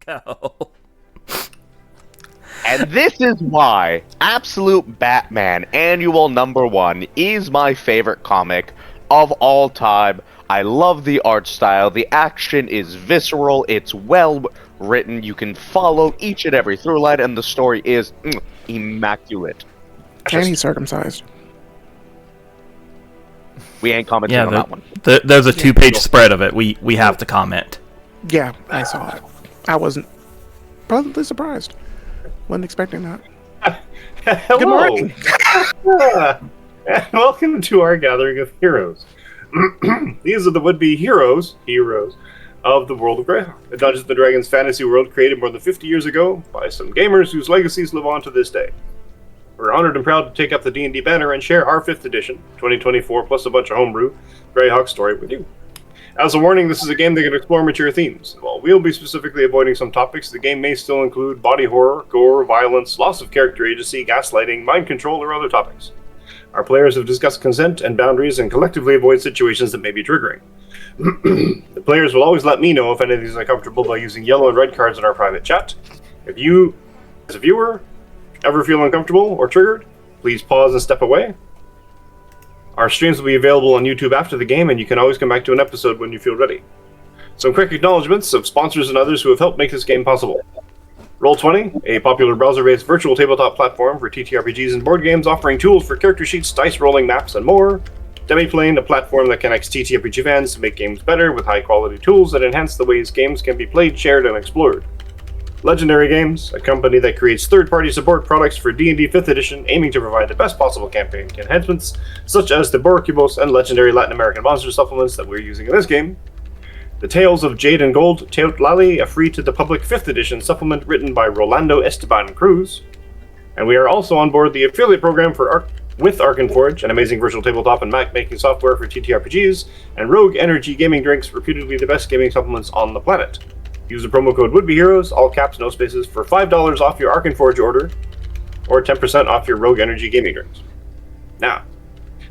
go. And this is why Absolute Batman Annual #1 is my favorite comic of all time. I love the art style. The action is visceral. It's well written. You can follow each and every through line, and the story is immaculate. And he's circumcised. We ain't commenting on that one. There's a 2-page spread of it. We have to comment. Yeah, I saw it. I wasn't pleasantly surprised. Wasn't expecting that. Hello. Good morning. And welcome to our gathering of heroes. These are the would-be heroes of the world of Greyhawk, a Dungeons & Dragons fantasy world created more than 50 years ago by some gamers whose legacies live on to this day. We're honored and proud to take up the D&D banner and share our 5th edition, 2024, plus a bunch of homebrew, Greyhawk story with you. As a warning, this is a game that can explore mature themes. While we'll be specifically avoiding some topics, the game may still include body horror, gore, violence, loss of character agency, gaslighting, mind control, or other topics. Our players have discussed consent and boundaries and collectively avoid situations that may be triggering. The players will always let me know if any of these is uncomfortable by using yellow and red cards in our private chat. If you, as a viewer, ever feel uncomfortable or triggered, please pause and step away. Our streams will be available on YouTube after the game, and you can always come back to an episode when you feel ready. Some quick acknowledgements of sponsors and others who have helped make this game possible. Roll20, a popular browser-based virtual tabletop platform for TTRPGs and board games offering tools for character sheets, dice rolling, maps, and more. Demiplane, a platform that connects TTRPG fans to make games better with high-quality tools that enhance the ways games can be played, shared, and explored. Legendary Games, a company that creates third-party support products for D&D 5th edition, aiming to provide the best possible campaign enhancements, such as the Borcubos and legendary Latin American monster supplements that we're using in this game. The Tales of Jade and Gold, Teotlali, a free-to-the-public 5th edition supplement written by Rolando Esteban Cruz. And we are also on board the affiliate program with Arkenforge, an amazing virtual tabletop and map-making software for TTRPGs, and Rogue Energy Gaming Drinks, reputedly the best gaming supplements on the planet. Use the promo code WOULDBEHEROES, all caps, no spaces, for $5 off your Arkenforge order, or 10% off your Rogue Energy Gaming Drinks. Now,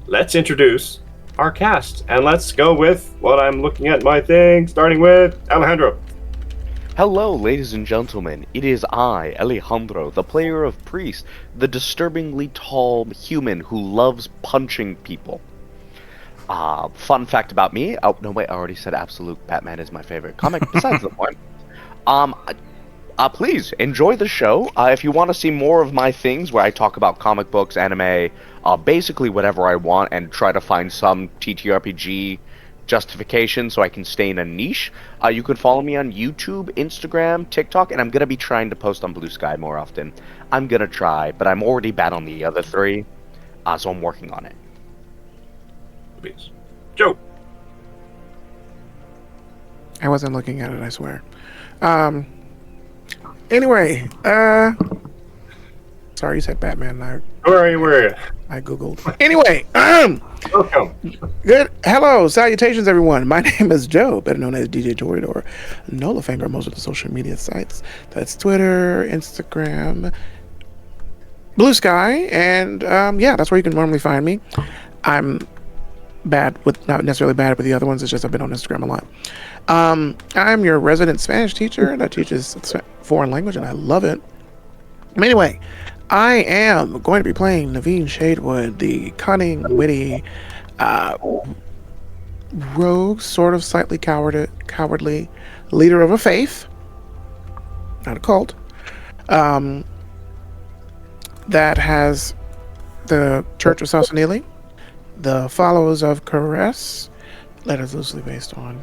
let's introduce our cast, and let's go with what I'm looking at my thing, starting with Alejandro. Hello, ladies and gentlemen. It is I, Alejandro, the player of Priest, the disturbingly tall human who loves punching people. Fun fact about me. Oh, no, wait, I already said Absolute Batman is my favorite comic, besides the point. Please, enjoy the show. If you want to see more of my things where I talk about comic books, anime, basically whatever I want, and try to find some TTRPG justification so I can stay in a niche, you can follow me on YouTube, Instagram, TikTok, and I'm going to be trying to post on Blue Sky more often. I'm going to try, but I'm already bad on the other 3, so I'm working on it. Joe. I wasn't looking at it, I swear. Anyway, sorry, you said Batman. Where are you? I googled. Anyway, Welcome. good. Hello, salutations, everyone. My name is Joe, better known as DJ Torador, Nola Finger on most of the social media sites. That's Twitter, Instagram, Blue Sky, and yeah, that's where you can normally find me. I'm not necessarily bad with the other ones. It's just I've been on Instagram a lot. I'm your resident Spanish teacher, and I teach this foreign language, and I love it. Anyway, I am going to be playing Naveen Shadewood, the cunning, witty, rogue, sort of slightly cowardly leader of a faith, not a cult, that has the Church of Sassanili, the followers of Caress, letters loosely based on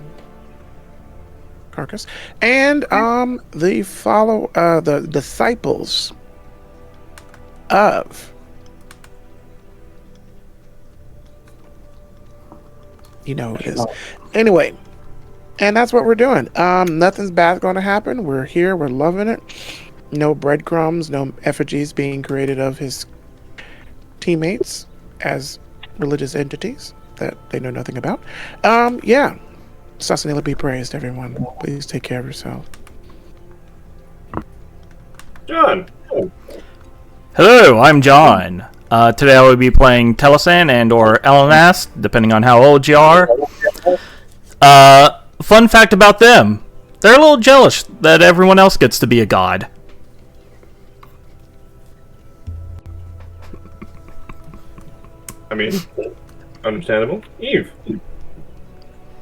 Carcass, and the disciples of, you know it is. Anyway, and that's what we're doing. Nothing's bad going to happen. We're here. We're loving it. No breadcrumbs, no effigies being created of his teammates as religious entities that they know nothing about. Yeah. Sassanila be praised, everyone. Please take care of yourself. John. Hello, I'm John. Today I will be playing Telesan and or Elenas, depending on how old you are. Fun fact about them. They're a little jealous that everyone else gets to be a god. I mean, understandable. Eve.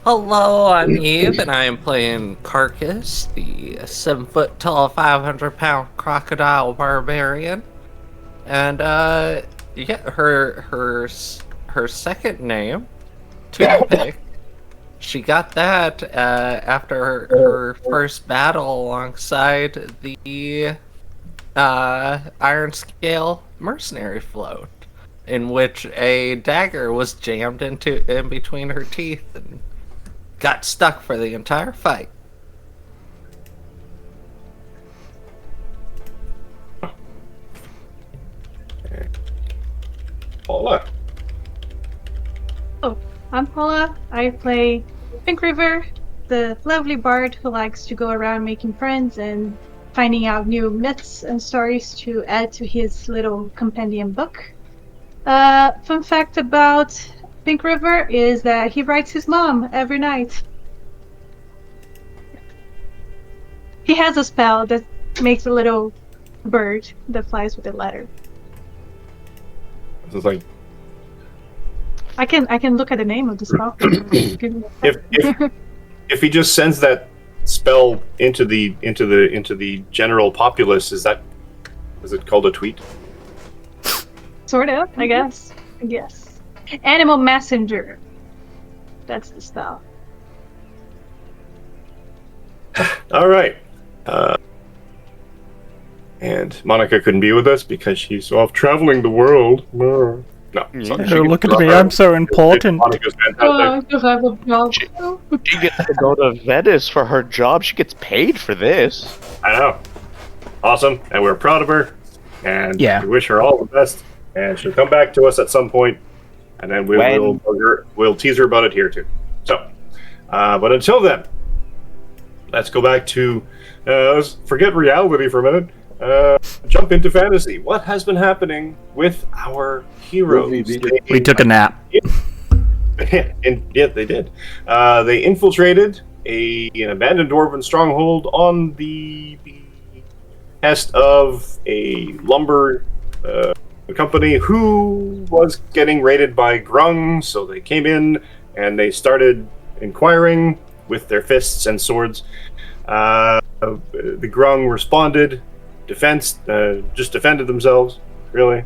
Hello, I'm Eve, and I am playing Carcass, the 7-foot-tall, 500-pound crocodile barbarian. And yeah, her second name, Toothpick. She got that after her first battle alongside the Iron Scale mercenary float, in which a dagger was jammed in between her teeth and got stuck for the entire fight. Paula. Oh, I'm Paula. I play Pink River, the lovely bard who likes to go around making friends and finding out new myths and stories to add to his little compendium book. Fun fact about Pink River is that he writes his mom every night. He has a spell that makes a little bird that flies with a letter. This is like I can look at the name of the spell. if he just sends that spell into the general populace, is it called a tweet? Sort of, I guess. Animal messenger. That's the spell. All right. And Monica couldn't be with us because she's off traveling the world. No. Look at me, I'm so important. Monica's fantastic. Oh, you have a job. She gets to go to Venice for her job. She gets paid for this. I know. Awesome. And we're proud of her. And Yeah. we wish her all the best. And she'll come back to us at some point. And then we'll tease her about it here too. So, but until then, let's go back to let's forget reality for a minute. Jump into fantasy. What has been happening with our heroes? We took a nap. Yeah, they did. They infiltrated an abandoned dwarven stronghold on the behest of a lumber company who was getting raided by Grung. So they came in and they started inquiring with their fists and swords. The Grung responded. Just defended themselves, really.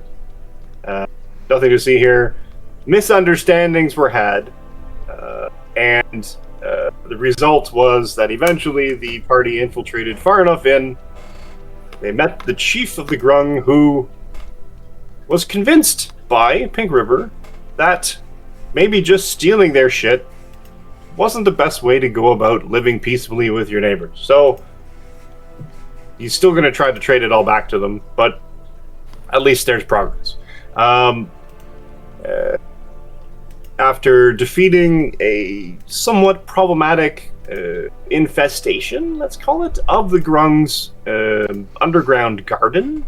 Nothing to see here. Misunderstandings were had, and the result was that eventually the party infiltrated far enough in. They met the chief of the Grung, who was convinced by Pink River that maybe just stealing their shit wasn't the best way to go about living peacefully with your neighbors. So he's still going to try to trade it all back to them, but at least there's progress. After defeating a somewhat problematic infestation, let's call it, of the Grung's underground garden,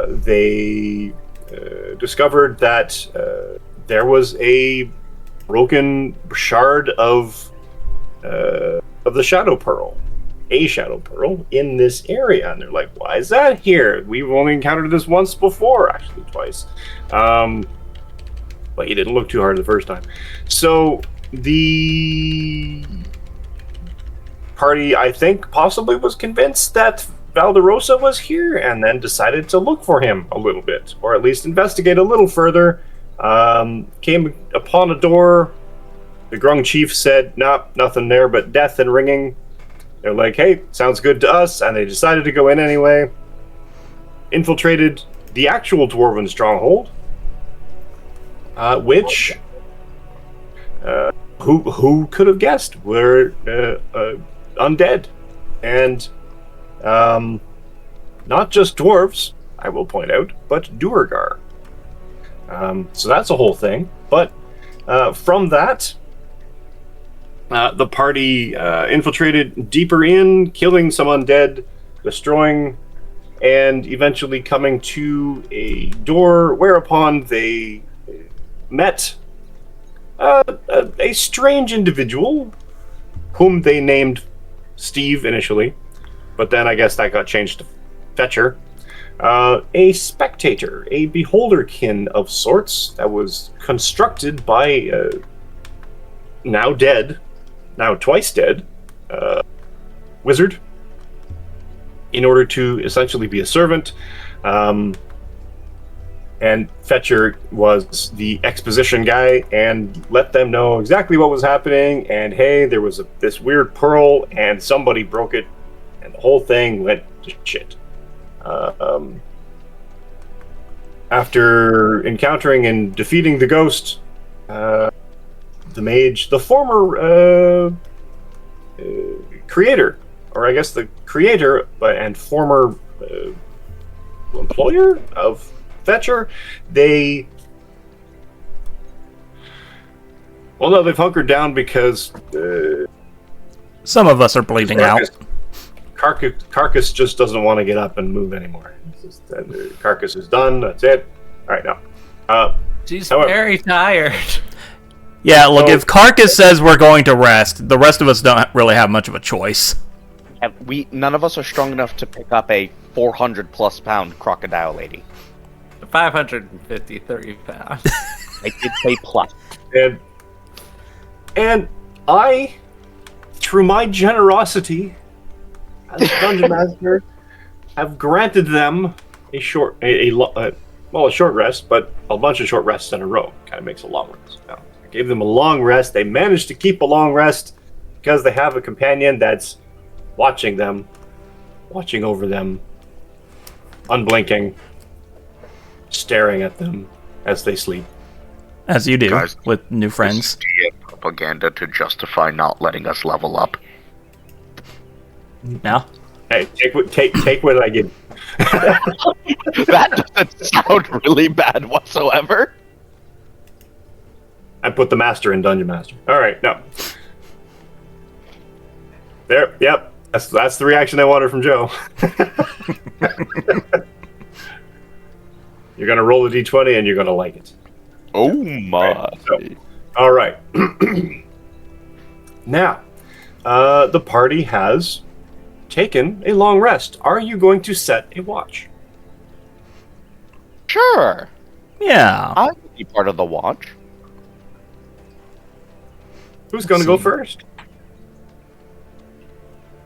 they discovered that there was a broken shard of the Shadow Pearl. A Shadow Pearl in this area, and they're like, why is that here? We've only encountered this once before, actually twice. But you didn't look too hard the first time. So the party, I think, possibly was convinced that Valderosa was here and then decided to look for him a little bit, or at least investigate a little further. Came upon a door. The Grung chief said, nah, nothing there but death and ringing. They're like, hey, sounds good to us, and they decided to go in anyway. Infiltrated the actual dwarven stronghold, which who could have guessed were undead, and not just dwarves, I will point out, but Duergar. So that's a whole thing. But from that, the party infiltrated deeper in, killing some undead, destroying, and eventually coming to a door, whereupon they met a strange individual whom they named Steve initially, but then I guess that got changed to Fetcher. A spectator, a beholderkin of sorts that was constructed by now dead, now twice dead, wizard, in order to essentially be a servant. And Fetcher was the exposition guy and let them know exactly what was happening. And hey, there was this weird pearl, and somebody broke it, and the whole thing went to shit. After encountering and defeating the ghost, the mage, the former creator, or I guess the creator and former employer of Fetcher, they've hunkered down because Some of us are bleeding out. Carcass just doesn't want to get up and move anymore. Carcass is done. That's it. All right, now. She's However- very tired. Yeah, look, So- if Carcass says we're going to rest, the rest of us don't really have much of a choice. None of us are strong enough to pick up a 400+ pound crocodile lady. 550, pounds. I did say plus. And I, through my generosity as dungeon master, have granted them a short rest, but a bunch of short rests in a row. Kind of makes a long rest. Now, I gave them a long rest. They managed to keep a long rest because they have a companion that's watching them, watching over them, unblinking, staring at them as they sleep. As you do, Guys, with new friends. Propaganda to justify not letting us level up. Now? Hey, take what I give you. That doesn't sound really bad whatsoever. I put the master in dungeon master. All right, no. There, yep. That's the reaction I wanted from Joe. You're gonna roll a d20 and you're gonna like it. Oh my. Right, so, all right. Now, the party has taken a long rest. Are you going to set a watch? Sure. Yeah. I will be part of the watch. Who's going to go first?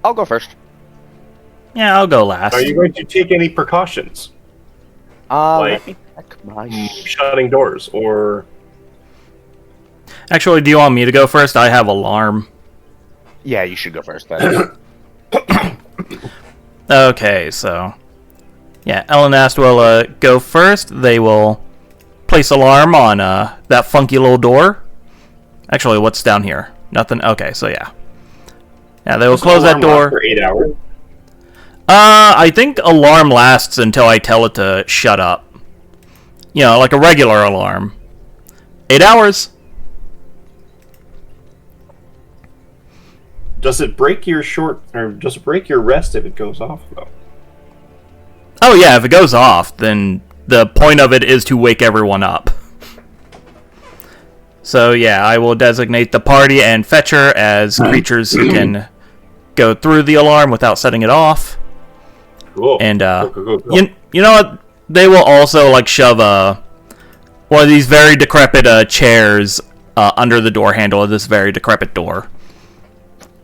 I'll go first. Yeah, I'll go last. Are you going to take any precautions? Let me check my... Shutting doors or... Actually, do you want me to go first? I have alarm. Yeah, you should go first then. Okay, so... Yeah, Elenast will go first. They will place alarm on that funky little door. Actually, what's down here? Nothing? Okay, so yeah. Yeah, they will close that door. For 8 hours. I think alarm lasts until I tell it to shut up. You know, like a regular alarm. 8 hours. Does it break your rest if it goes off though? Oh yeah, if it goes off, then the point of it is to wake everyone up. So yeah, I will designate the party and Fetcher as creatures who can go through the alarm without setting it off. Cool. And Cool. you know what? They will also like shove one of these very decrepit chairs under the door handle of this very decrepit door.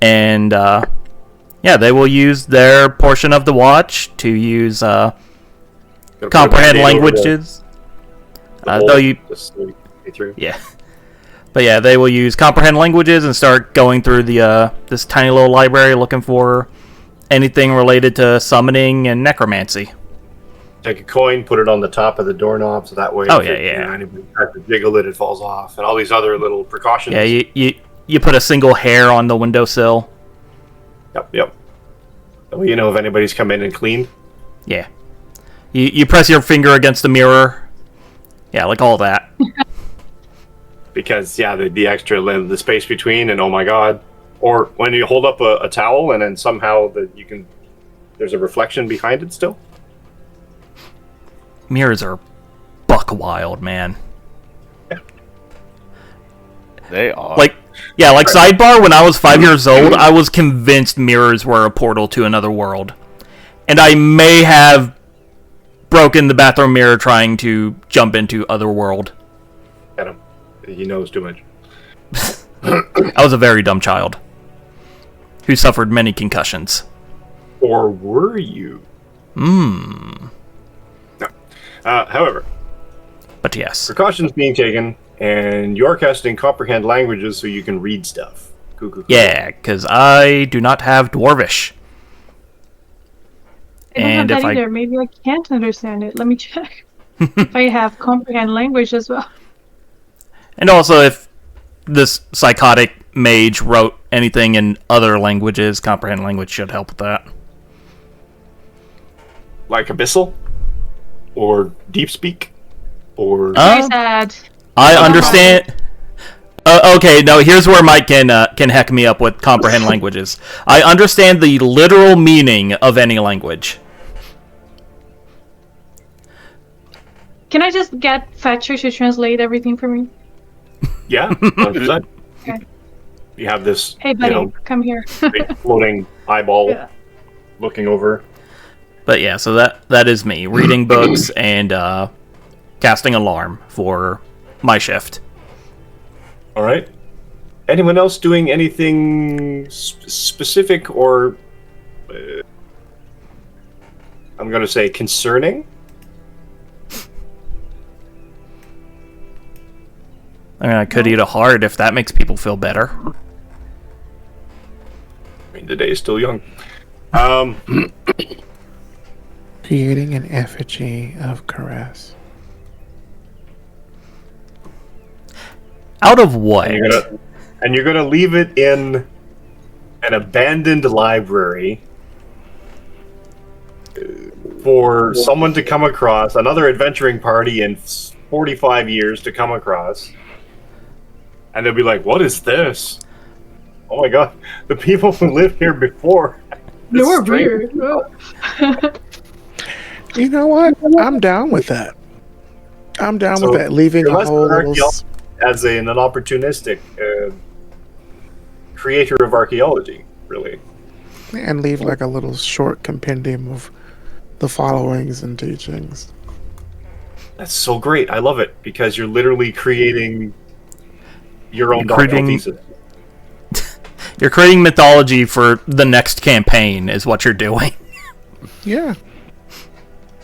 And yeah, they will use their portion of the watch to use comprehend languages. Though you, yeah, but yeah, they will use comprehend languages and start going through the this tiny little library looking for anything related to summoning and necromancy. Take a coin, put it on the top of the doorknob, so that way, Oh, if yeah, it, yeah. You know, anybody tries to jiggle it, it falls off, and all these other little precautions. Yeah, you put a single hair on the windowsill. Yep. Well, you know if anybody's come in and cleaned. Yeah. You press your finger against the mirror. Yeah, like all that. Because yeah, the extra the space between, and oh my god, or when you hold up a towel and then somehow there's a reflection behind it still. Mirrors are buck wild, man. They are. Like Yeah, like sidebar, when I was 5 years old, I was convinced mirrors were a portal to another world. And I may have broken the bathroom mirror trying to jump into Otherworld. Get him. He knows too much. I was a very dumb child who suffered many concussions. Or were you? No. However, But yes. precautions being taken, and you're casting comprehend languages so you can read stuff. Cool. Yeah, because I do not have Dwarvish. I don't And have if that I- either. Maybe I can't understand it. Let me check. If I have comprehend language as well. And also, if this psychotic mage wrote anything in other languages, comprehend language should help with that. Like Abyssal? Or Deep Speak? Or... Very sad. I understand. Okay, no. Here's where Mike can heck me up with comprehend languages. I understand the literal meaning of any language. Can I just get Fetcher to translate everything for me? Yeah, 100%. Okay. You have this, Hey, buddy, come here. big floating eyeball Yeah. looking over. But yeah, so that is me reading books and casting alarm for my shift. All right. Anyone else doing anything specific or, I'm going to say, concerning? I mean, I could eat a heart if that makes people feel better. I mean, the day is still young. Creating an effigy of Caress. Out of what? And you're gonna leave it in an abandoned library for someone to come across, another adventuring party in 45 years to come across, and they'll be like, "What is this? Oh my god, the people who lived here before." No, we're strange." weird. You know what? I'm down with that. I'm down So, with that. Leaving you're a less whole an little... archaeologist as an opportunistic creator of archaeology, really. And leave like a little short compendium of the followings and teachings. That's so great. I love it because you're literally creating your own You're creating- doctoral thesis. You're creating mythology for the next campaign, is what you're doing. Yeah.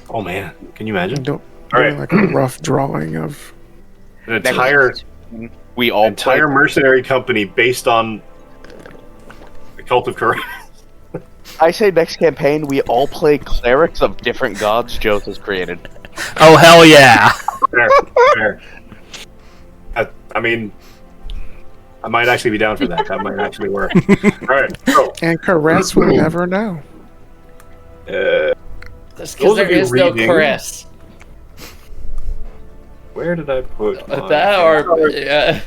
Oh man, can you imagine? And All doing right, like a rough drawing of... an entire We all play. mercenary company based on the cult of Kara. I say next campaign we all play clerics of different gods Joth has created. Oh, hell yeah. Fair. I mean, I might actually be down for that. That might actually work. All right, so And Caress will never know. That's because Those there of you is no reading- caress. where did I put my That or yeah.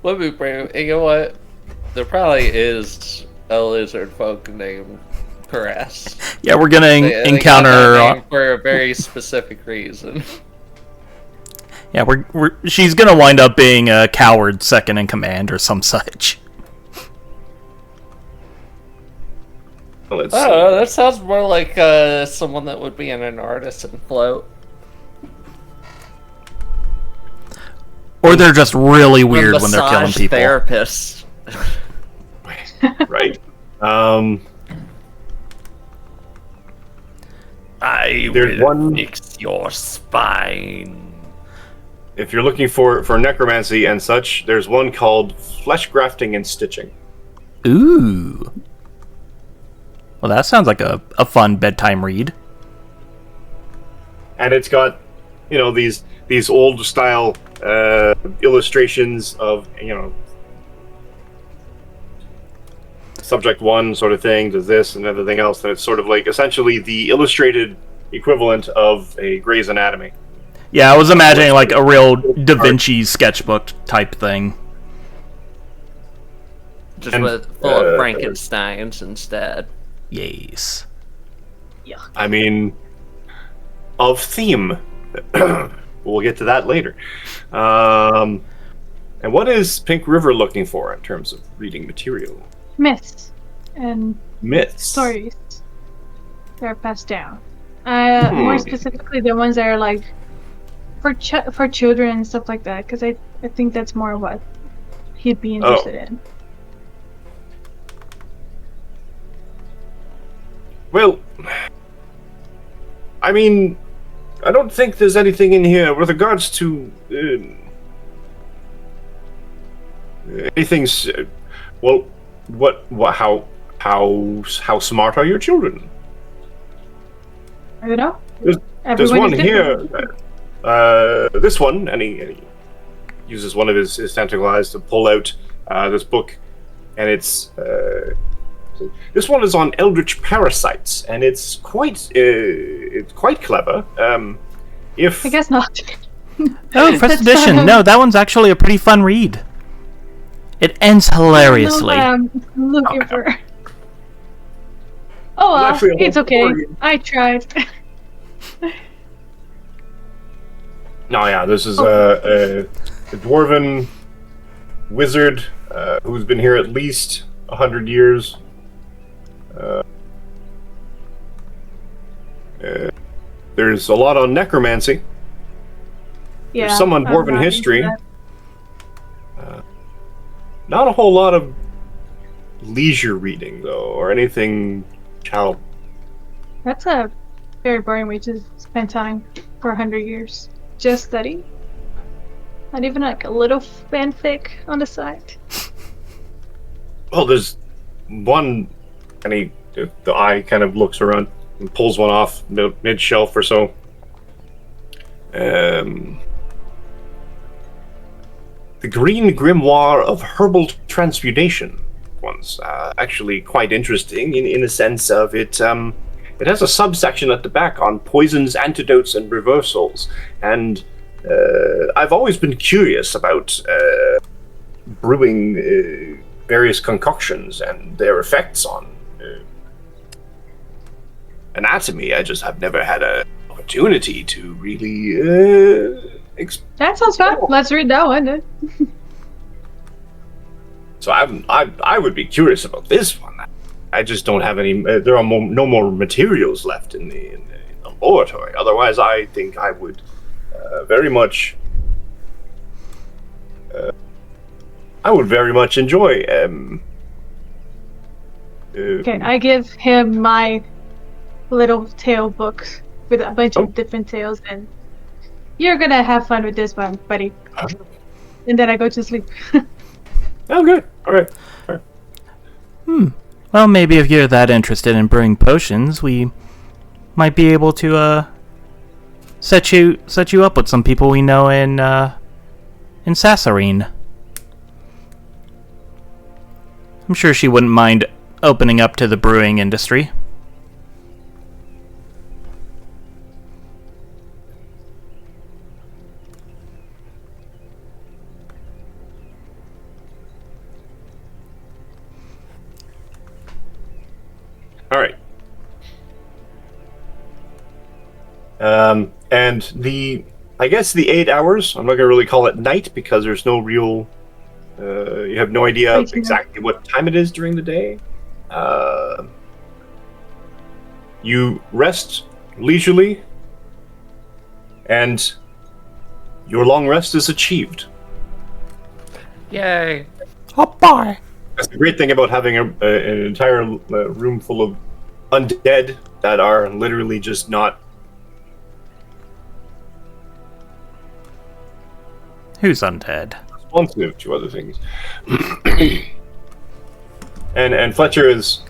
Let me bring. You know what? There probably is a lizard folk named Caress. Yeah, we're gonna They got that encounter... name for a very specific reason. Yeah, she's gonna wind up being a coward second in command or some such. Let's I see. don't know, that sounds more like someone that would be in an artisan float. Or they're just really A weird when they're killing massage people. Therapist. Right. I There's will one- fix your spine. If you're looking for necromancy and such, there's one called flesh grafting and stitching. Ooh. Well, that sounds like a fun bedtime read. And it's got, these old style illustrations of, subject one sort of thing does this and everything else, and it's sort of like essentially the illustrated equivalent of a Grey's Anatomy. Yeah, I was imagining like a real Da Vinci sketchbook type thing. Just And, full of Frankensteins instead. Yes. I mean, of theme. We'll get to that later. And what is Pink River looking for in terms of reading material? Myths and Myths. stories that are passed down. More specifically, the ones that are like for children and stuff like that, because I think that's more what he'd be interested in. Well, I mean, I don't think there's anything in here with regards to anything. Well, what? How smart are your children? I don't know. There's one here. This one, and he uses one of his tentacle eyes to pull out this book, and it's this one is on eldritch parasites, and it's quite clever. If I guess not. Oh, first edition. No, that one's actually a pretty fun read. It ends hilariously. I'm looking for. Oh well, it's okay. I tried. No, yeah, this is a dwarven wizard who's been here at least 100 years. There's a lot on necromancy. Yeah, There's some on dwarven history. Not a whole lot of leisure reading, though, or anything child. That's a very boring way to spend time for 100 years. Just study. Not even like a little fanfic on the side. Well, there's one, and the eye kind of looks around and pulls one off mid-shelf or so. The Green Grimoire of Herbal Transmutation one's actually quite interesting in a sense of it. It has a subsection at the back on poisons, antidotes, and reversals, and I've always been curious about brewing various concoctions and their effects on anatomy. I just have never had an opportunity to really that sounds fun. Let's read that one then. So I would be curious about this one. I just don't have any. There are no more materials left in the laboratory. Otherwise, I think I would very much. I would very much enjoy. Okay, I give him my little tale book with a bunch of different tales, and you're gonna have fun with this one, buddy. And then I go to sleep. Oh, good. All right. Well, maybe if you're that interested in brewing potions, we might be able to set you up with some people we know in Sassarine. I'm sure she wouldn't mind opening up to the brewing industry. All right. And I guess the 8 hours, I'm not going to really call it night because there's no real, you have no idea exactly what time it is during the day. You rest leisurely, and your long rest is achieved. Yay. Oh, bye. That's the great thing about having an entire room full of undead that are literally just not. Who's undead? Responsive to other things. and Fletcher is.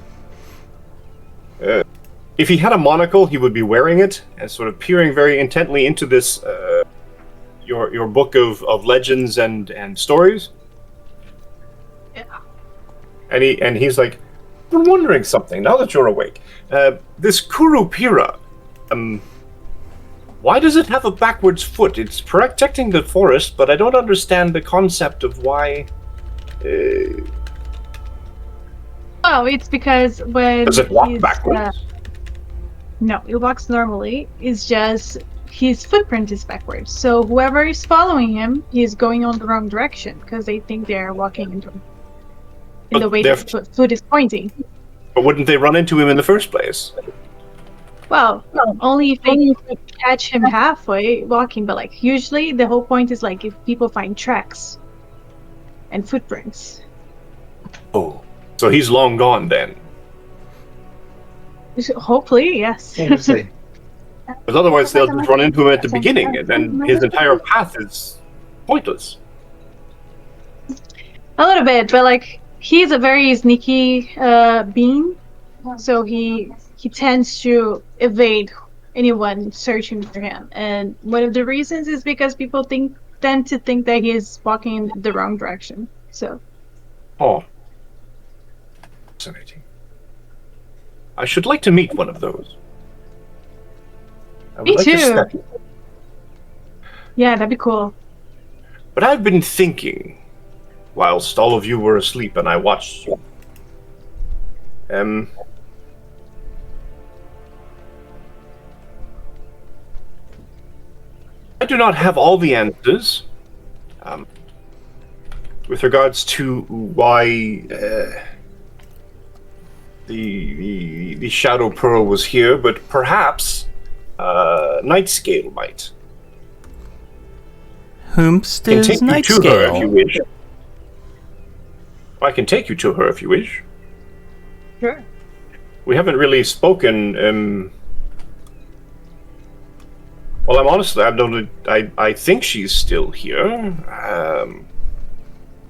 If he had a monocle, he would be wearing it and sort of peering very intently into this your book of legends and stories. Yeah. And he's like, I'm wondering something now that you're awake. This Kurupira, why does it have a backwards foot? It's protecting the forest, but I don't understand the concept of why. Oh, it's because when Does it walk backwards? no, it walks normally. It's just his footprint is backwards. So whoever is following him, he's going on the wrong direction because they think they're walking in the But way they're- that the foot is pointing. But wouldn't they run into him in the first place? Well, only if they catch him halfway walking, but like usually the whole point is like if people find tracks and footprints. Oh. So he's long gone then. Hopefully, yes. Because otherwise they'll just run into him at the beginning, and then his entire path is pointless. A little bit, but like he's a very sneaky being, so he tends to evade anyone searching for him. And one of the reasons is because people tend to think that he's walking in the wrong direction. So Oh. Fascinating. I should like to meet one of those. I would Me like to too. study. yeah, that'd be cool. But I've been thinking, whilst all of you were asleep and I watched you. I do not have all the answers with regards to why the Shadow Pearl was here, but perhaps Nightscale might. Whomst I can is take you to her if you Nightscale? wish. I can take you to her if you wish. Sure. We haven't really spoken. Well, I'm honestly, I think she's still here.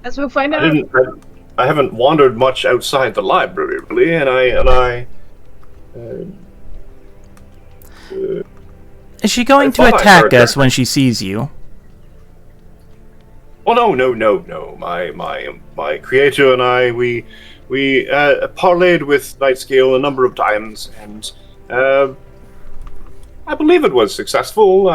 As we'll find I out. didn't. I haven't wandered much outside the library, really, and I. Is she going I to thought I attack heard us her. when she sees you? Oh no! My creator and I, we parlayed with Nightscale a number of times, and I believe it was successful.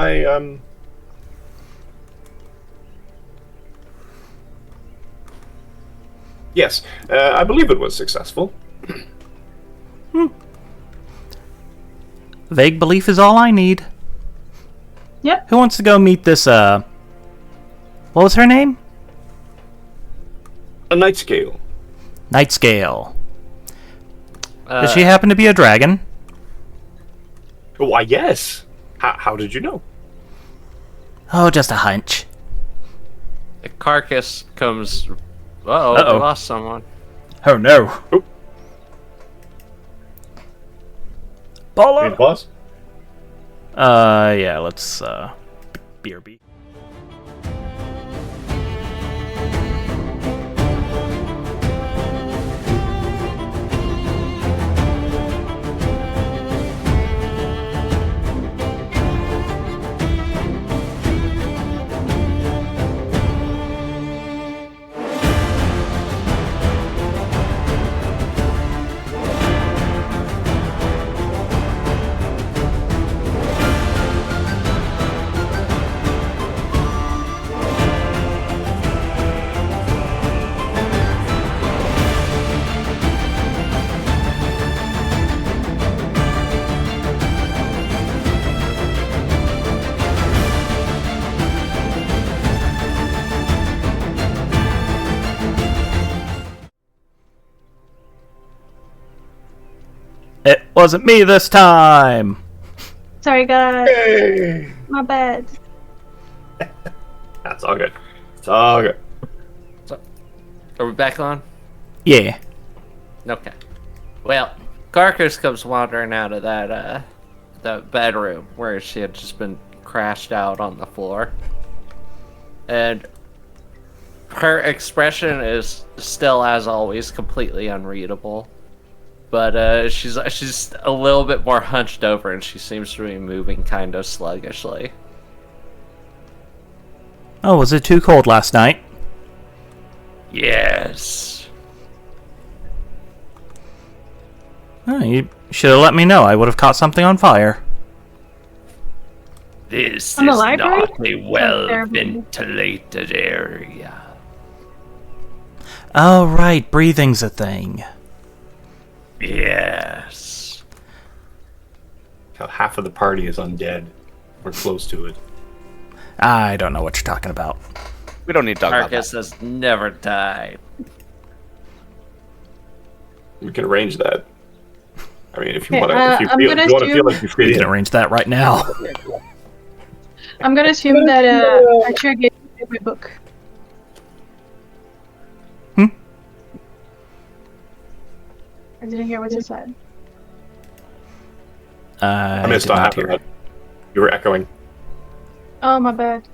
Yes, I believe it was successful. Vague belief is all I need. Yep. Who wants to go meet this, what was her name? A Nightscale. Nightscale. Does she happen to be a dragon? Why, yes. How did you know? Oh, just a hunch. The carcass comes. Uh-oh, Uh-oh. we lost someone. Oh no. Oh. Need Bolo! pause? Yeah, let's, BRB. It wasn't me this time! Sorry, guys. Hey! My bad. That's all good. It's all good. Are we back on? Yeah. Okay. Well, Carcass comes wandering out of that bedroom where she had just been crashed out on the floor. And her expression is still, as always, completely unreadable. But she's a little bit more hunched over, and she seems to be moving kind of sluggishly. Oh, was it too cold last night? Yes. Oh, you should have let me know. I would have caught something on fire. This On the is library? not a well Terrible. ventilated area. Oh, right. Breathing's a thing. Yes. Half of the party is undead. We're close to it. I don't know what you're talking about. We don't need to talk about Marcus that. has never died. We can arrange that. I mean, if you Okay, want to, I'm if gonna you want to feel assume- like you fit We can in. arrange that right now. I'm gonna assume that Archer gave me my book. I didn't hear what you said. I I missed did on not half of hear. that. You were echoing. Oh, my bad.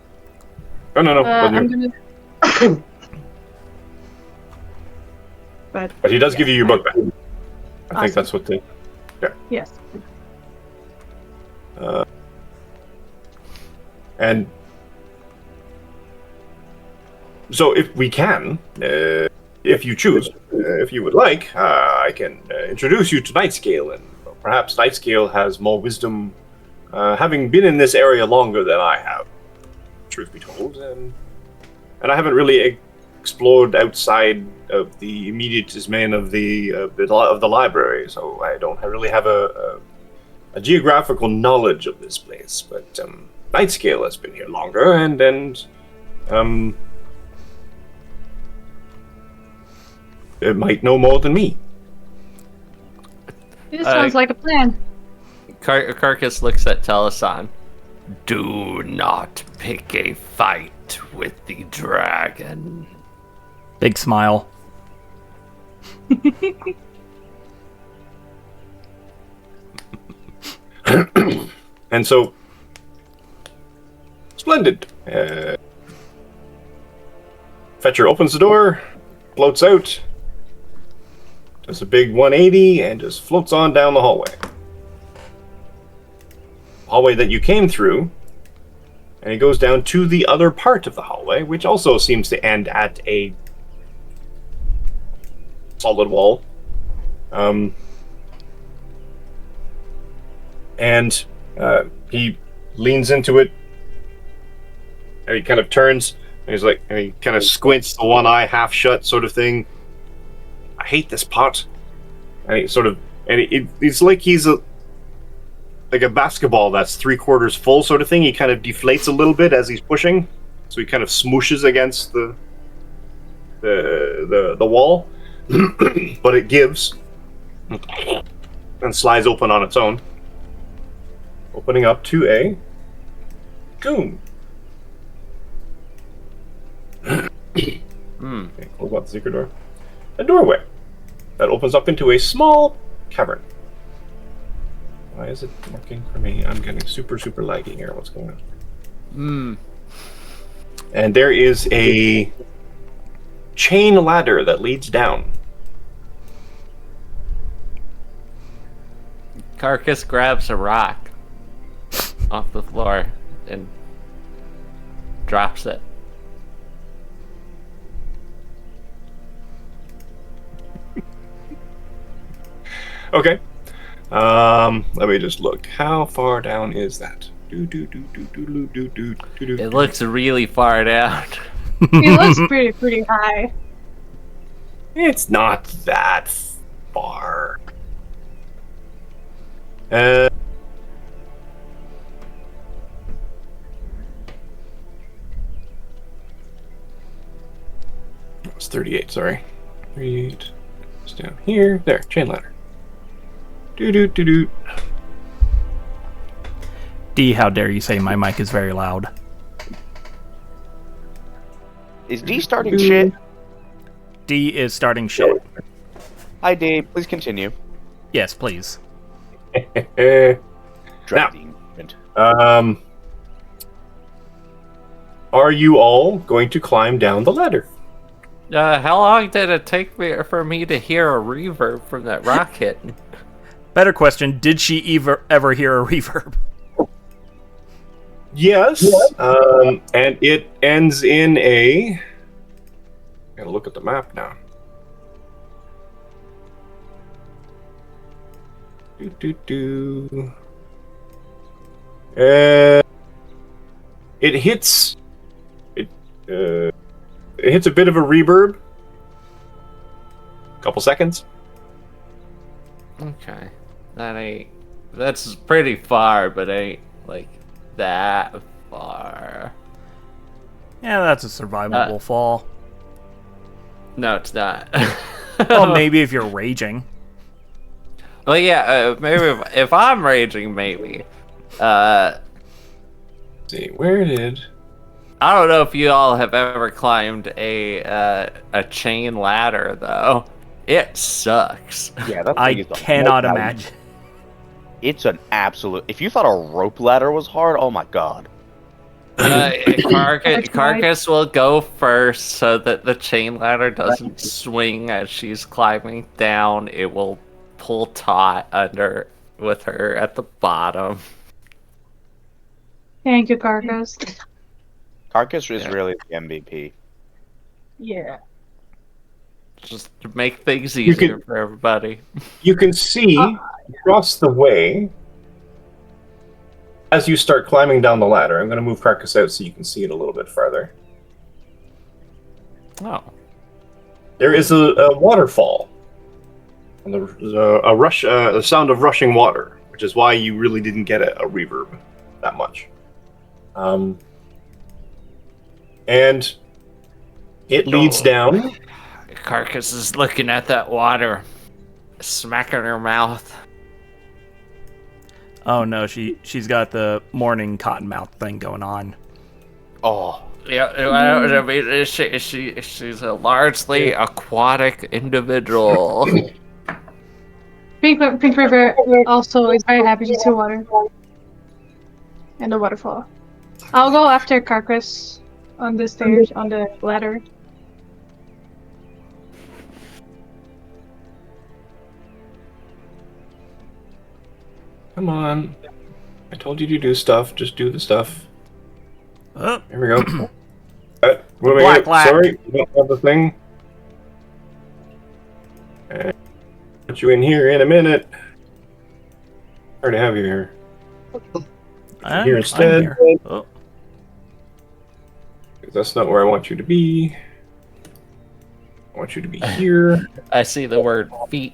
Oh no, wasn't I'm you. gonna. But But he does give you your book back. I Awesome. think that's what the. yes, And so, if we can, if you choose, if you would like, I can introduce you to Nightscale, and perhaps Nightscale has more wisdom, having been in this area longer than I have. Truth be told, and I haven't really explored outside of the immediate domain of the library, so I don't really have a geographical knowledge of this place. But Nightscale has been here longer, and it might know more than me. this sounds like a plan. Carcass looks at Teleson. Do not pick a fight with the dragon. Big smile. And so, splendid. Fetcher opens the door, floats out, does a big 180, and just floats on down the hallway. Hallway that you came through, and he goes down to the other part of the hallway, which also seems to end at a solid wall. And he leans into it, and he kind of turns, and he's like, and he kind of squints, the one eye half shut, sort of thing. I hate this pot. And he sort of, and it's like he's like a basketball that's 3/4 full, sort of thing. He kind of deflates a little bit as he's pushing, so he kind of smooshes against the wall, but it gives and slides open on its own, opening up to a goon. Okay, close out the secret door. A doorway that opens up into a small cavern. Why is it working for me? I'm getting super laggy here. What's going on? And there is a chain ladder that leads down. Carcass grabs a rock off the floor and drops it. Okay. Let me just look. How far down is that? It looks really far down. He looks pretty high. It's not that far. It's 38, sorry. 38. It's down here. There, chain ladder. D, how dare you say my mic is very loud? Is D starting shit? D is starting shit. Hi, D. Please continue. Yes, please. Drop Now. Are you all going to climb down the ladder? How long did it take for me to hear a reverb from that rock hitting? Better question, did she ever hear a reverb? Yes. And it ends in a... Gotta look at the map now. It hits... It hits a bit of a reverb. Couple seconds. Okay. That's pretty far, but ain't like that far. Yeah, that's a survivable fall. No, it's not. Well, maybe if you're raging. Well, yeah, maybe if I'm raging, maybe. Let's see, where did... I don't know if you all have ever climbed a chain ladder, though. It sucks. Yeah, that I thing is a cannot rope imagine. ladder. It's an absolute. If you thought a rope ladder was hard, oh my god. Carcass will go first so that the chain ladder doesn't swing as she's climbing down. It will pull taut under with her at the bottom. Thank you, Carcass. Carcass is really the MVP. Yeah. Just to make things easier for everybody. You can see across the way as you start climbing down the ladder. I'm going to move Carcass out so you can see it a little bit farther. Oh. There is a waterfall. And there's a sound of rushing water, which is why you really didn't get a reverb that much. And it leads down. Carcass is looking at that water, smacking her mouth. Oh no, she's got the morning cottonmouth thing going on. Oh. Yeah, I mean, she's a largely aquatic individual. Pink River also is very happy to see water. And the waterfall. I'll go after Carcass on the stairs, on the ladder. Come on. I told you to do stuff. Just do the stuff. Oh, Here we go. Moving Black out. lag. Sorry, you don't have the thing. Put you in here in a minute. I already have you here. Here instead. here. Oh. That's not where I want you to be. I want you to be here. I see the word feet.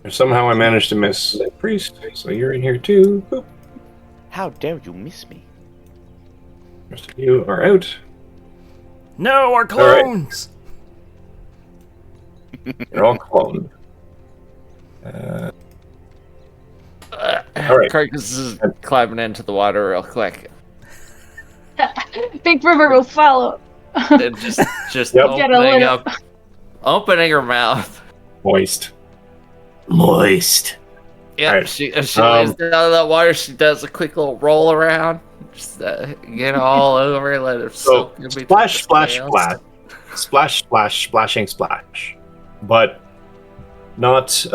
And somehow I managed to miss Priest, so you're in here too. Boop. How dare you miss me? The rest of you are out. No, our clones! You're all cloned. All right. Carcass is climbing into the water real quick. Pink River will follow. And just Yep. opening her mouth. Moist. Yeah, Alright. she lays down in that water. She does a quick little roll around, just get all over, let it So, soak in between splash, the splash, scales. splash. Splash, splash, splashing, splash. But not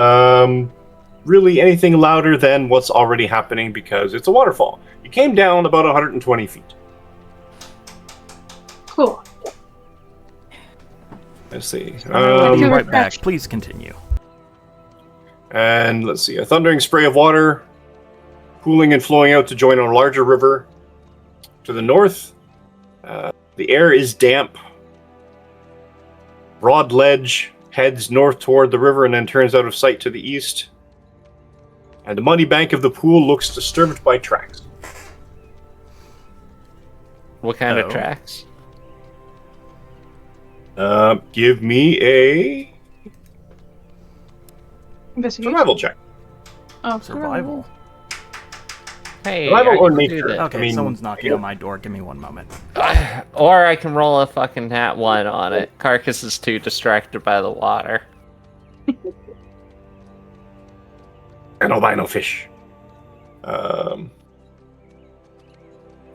really anything louder than what's already happening because it's a waterfall. You came down about 120 feet. Cool. Let's see. I'll be Um, right back. Please continue. And let's see. A thundering spray of water pooling and flowing out to join a larger river to the north. The air is damp. Broad ledge heads north toward the river and then turns out of sight to the east. And the muddy bank of the pool looks disturbed by tracks. What kind Oh. of tracks? Give me a Investigation. survival check. Oh, Survival. Hey, Survival I or can do nature? that. Okay, I mean, someone's knocking on my door. Give me one moment. Or I can roll a fucking nat 1 on it. Carcass is too distracted by the water. An albino fish.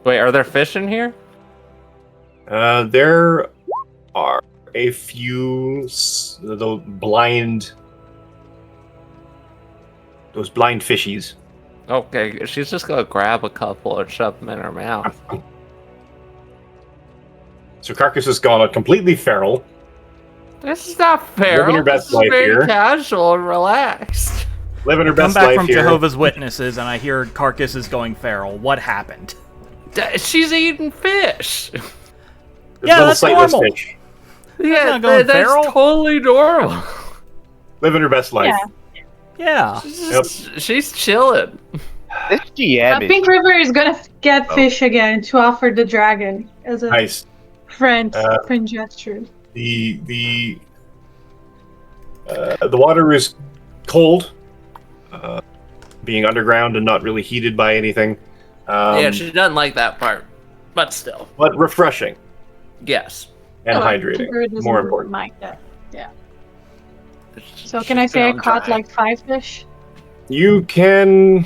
Wait, are there fish in here? There are a few those blind fishies. Okay, she's just gonna grab a couple and shove them in her mouth. So Carcass has gone completely feral. This is not fair. Living her best This is life very here. casual and relaxed. Living her Come best back life from here. Jehovah's Witnesses, and I hear Carcass is going feral. What happened? She's eating fish. This Yeah, little that's sightless normal. fish. Yeah, not going that's feral. totally normal. living her best life. Yeah. Yeah. She's chilling. This GM is Pink River is gonna get fish again to offer the dragon as a Nice. friend gesture. The water is cold, being underground and not really heated by anything. Yeah, she doesn't like that part, but still. But refreshing Yes. and Pink hydrating. River doesn't More important. mind that. Yeah. So can I say I caught like 5 fish? You can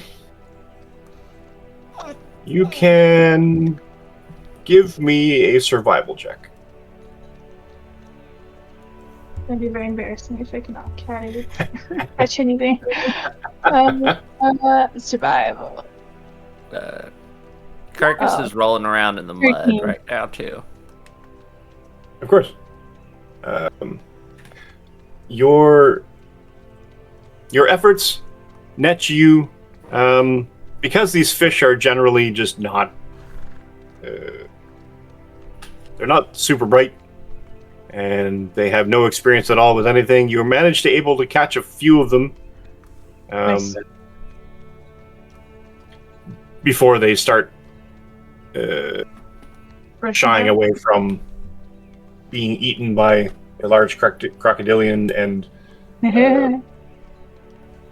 give me a survival check. It'd be very embarrassing if I cannot catch anything. Survival. Carcass is rolling around in the mud 13. right now too. Of course. Your efforts net you, because these fish are generally just not. They're not super bright, and they have no experience at all with anything. You managed to able to catch a few of them Nice. before they start shying away from being eaten by a large crocodilian. And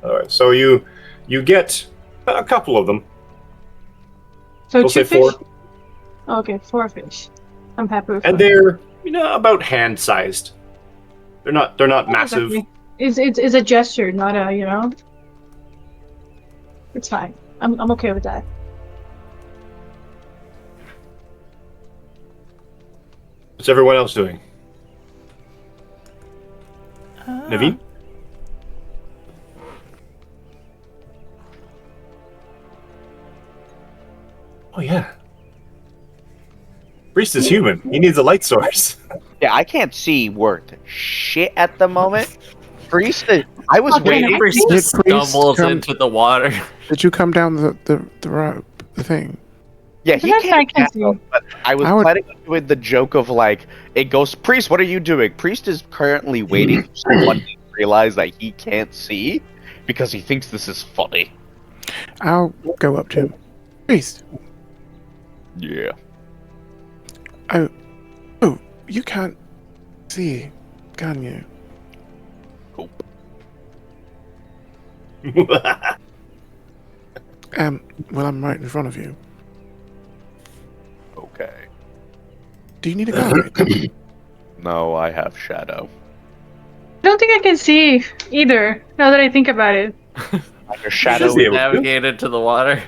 all right, so you get a couple of them. So We'll 2 say fish? 4. Okay, 4 fish. I'm happy with And that. they're about hand sized. They're not massive. Exactly. It's a gesture, not a It's fine. I'm okay with that. What's everyone else doing? Naveen? Oh yeah. Priest is human. He needs a light source. Yeah, I can't see worth shit at the moment. Priest, I was Okay, waiting. Priest Did just Priest stumbles come- into the water. Did you come down the thing? Yeah, he Yes, I can't can handle see. it, but I was I would- planning with the joke of like, it goes, Priest, what are you doing? Priest is currently waiting for someone to realize that he can't see because he thinks this is funny. I'll go up to him. Priest, Yeah. you can't see, can you? Well, I'm right in front of you. Okay. Do you need a guide? No, I have shadow. I don't think I can see either, now that I think about it. Like a should shadow. be able to. Navigate into the water.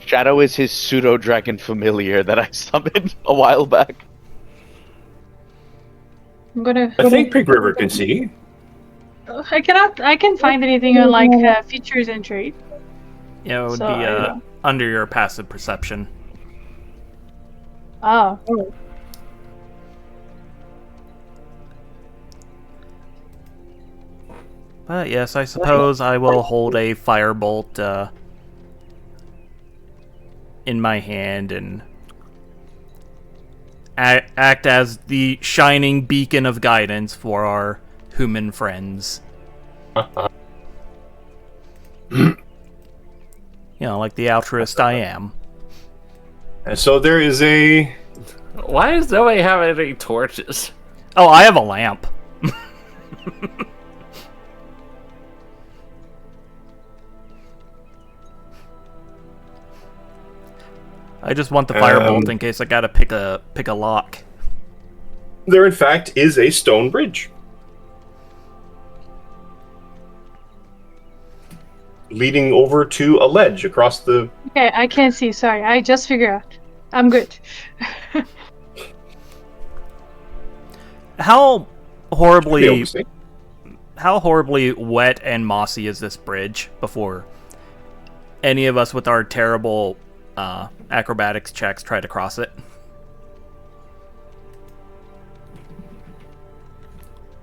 Shadow is his pseudo dragon familiar that I summoned a while back. I'm gonna. I think Pink River can see. I can find anything on like features and trait. Yeah, it would So, be I don't know. under your passive perception. Oh. But yes, I suppose I will hold a firebolt in my hand and act as the shining beacon of guidance for our human friends. You know, like the altruist I am. And so there is a. Why does nobody have any torches? Oh, I have a lamp. I just want the firebolt in case I gotta pick a lock. There, in fact, is a stone bridge leading over to a ledge across the. Okay, I can't see. Sorry, I just figured out. I'm good. How horribly See? how horribly wet and mossy is this bridge before any of us with our terrible acrobatics checks try to cross it?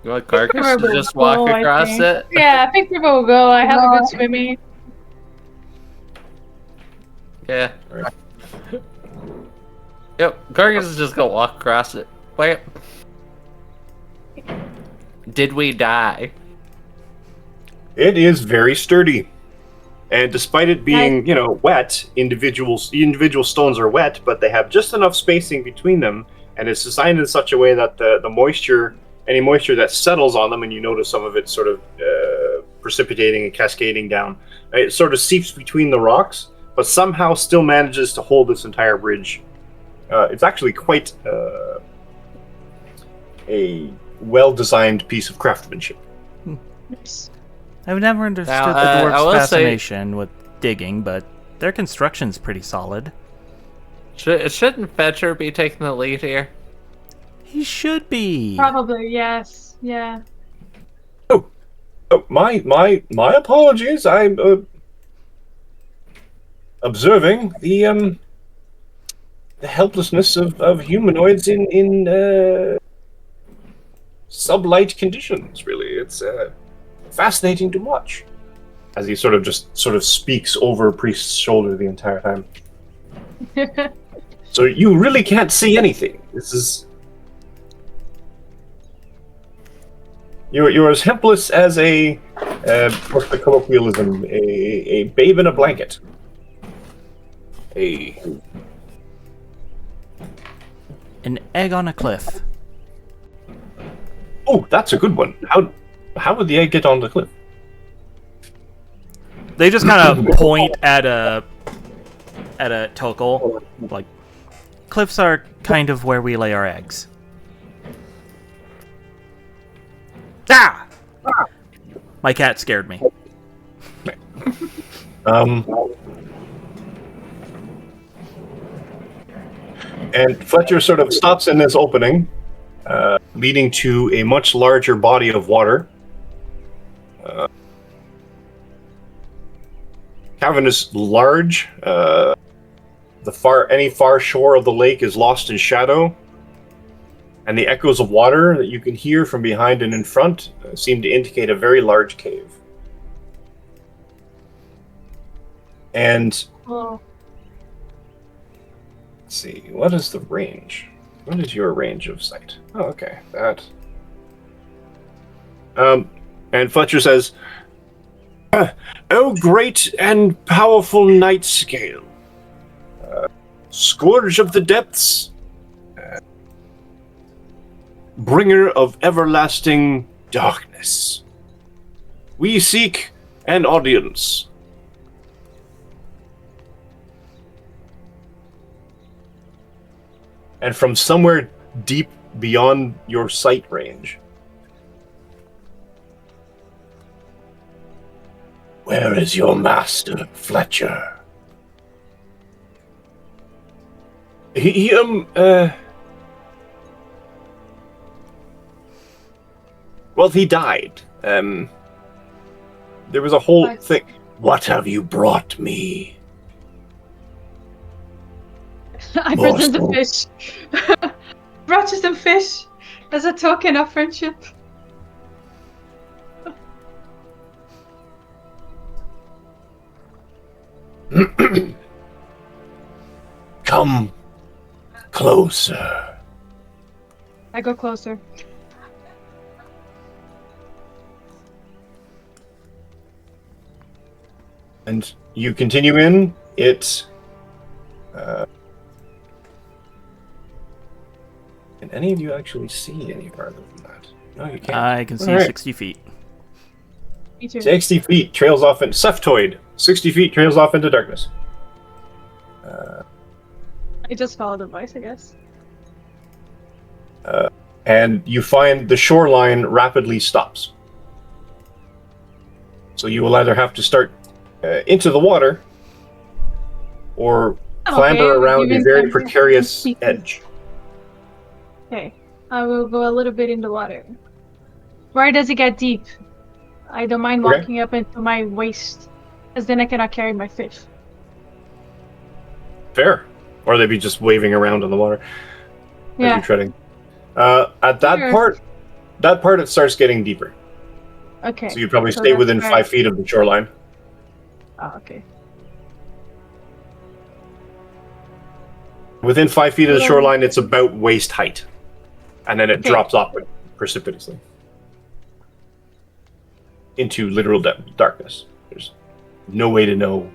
You want Carcass to Horrible just walk goal, I across think. it? Yeah, I think people will go. I have a good swimming. Yeah. Alright. Yep, Carcass is just gonna walk across it. Wait. Did we die? It is very sturdy. And despite it being, wet, individual stones are wet, but they have just enough spacing between them, and it's designed in such a way that the moisture, any moisture that settles on them, and you notice some of it sort of precipitating and cascading down, it sort of seeps between the rocks, but somehow still manages to hold this entire bridge. It's actually quite a well-designed piece of craftsmanship. Nice. I've never understood Now, the I dwarves' will fascination with digging, but their construction's pretty solid. Shouldn't Fetcher be taking the lead here? He should be. Probably, yes. Yeah. Oh, my apologies. I'm observing the helplessness of humanoids in sublight conditions. Really, it's fascinating to watch. As he sort of speaks over Priest's shoulder the entire time. So you really can't see anything. This is you're as helpless as what's the colloquialism? A babe in a blanket. An egg on a cliff. Oh, that's a good one. How would the egg get on the cliff? They just kind of point at a Tokol, like, cliffs are kind of where we lay our eggs. Ah! My cat scared me. And Fletcher sort of stops in this opening, leading to a much larger body of water. Cavern is large. Any far shore of the lake is lost in shadow, and the echoes of water that you can hear from behind and in front seem to indicate a very large cave. And Oh. let's see, what is the range? What is your range of sight? Oh, okay, that. And Fletcher says, "Oh, great and powerful night scale, scourge of the depths, bringer of everlasting darkness. We seek an audience." And from somewhere deep beyond your sight range, "Where is your master, Fletcher?" Well, he died. There was a whole thing. "What have you brought me?" I present the fish. Brought you some fish as a token of friendship. Come closer. I go closer. And you continue in. Can any of you actually see any farther than that? No, you can't. I can see All right. 60 feet. Me too. 60 feet trails off in Seftoid. 60 feet trails off into darkness. I just followed the voice, I guess. And you find the shoreline rapidly stops. So you will either have to start into the water or clamber around a very precarious edge. Okay, I will go a little bit in the water. Where does it get deep? I don't mind Okay. walking up into my waist, because then I cannot carry my fish. Fair. Or they'd be just waving around in the water as Yeah. you're treading. At that Sure. part it starts getting deeper. Okay. So you probably so stay that's within right. 5 feet of the shoreline. Oh, okay. Within 5 feet of the Yeah. shoreline, it's about waist height. And then it Okay. drops off precipitously. into literal darkness. There's no way to know,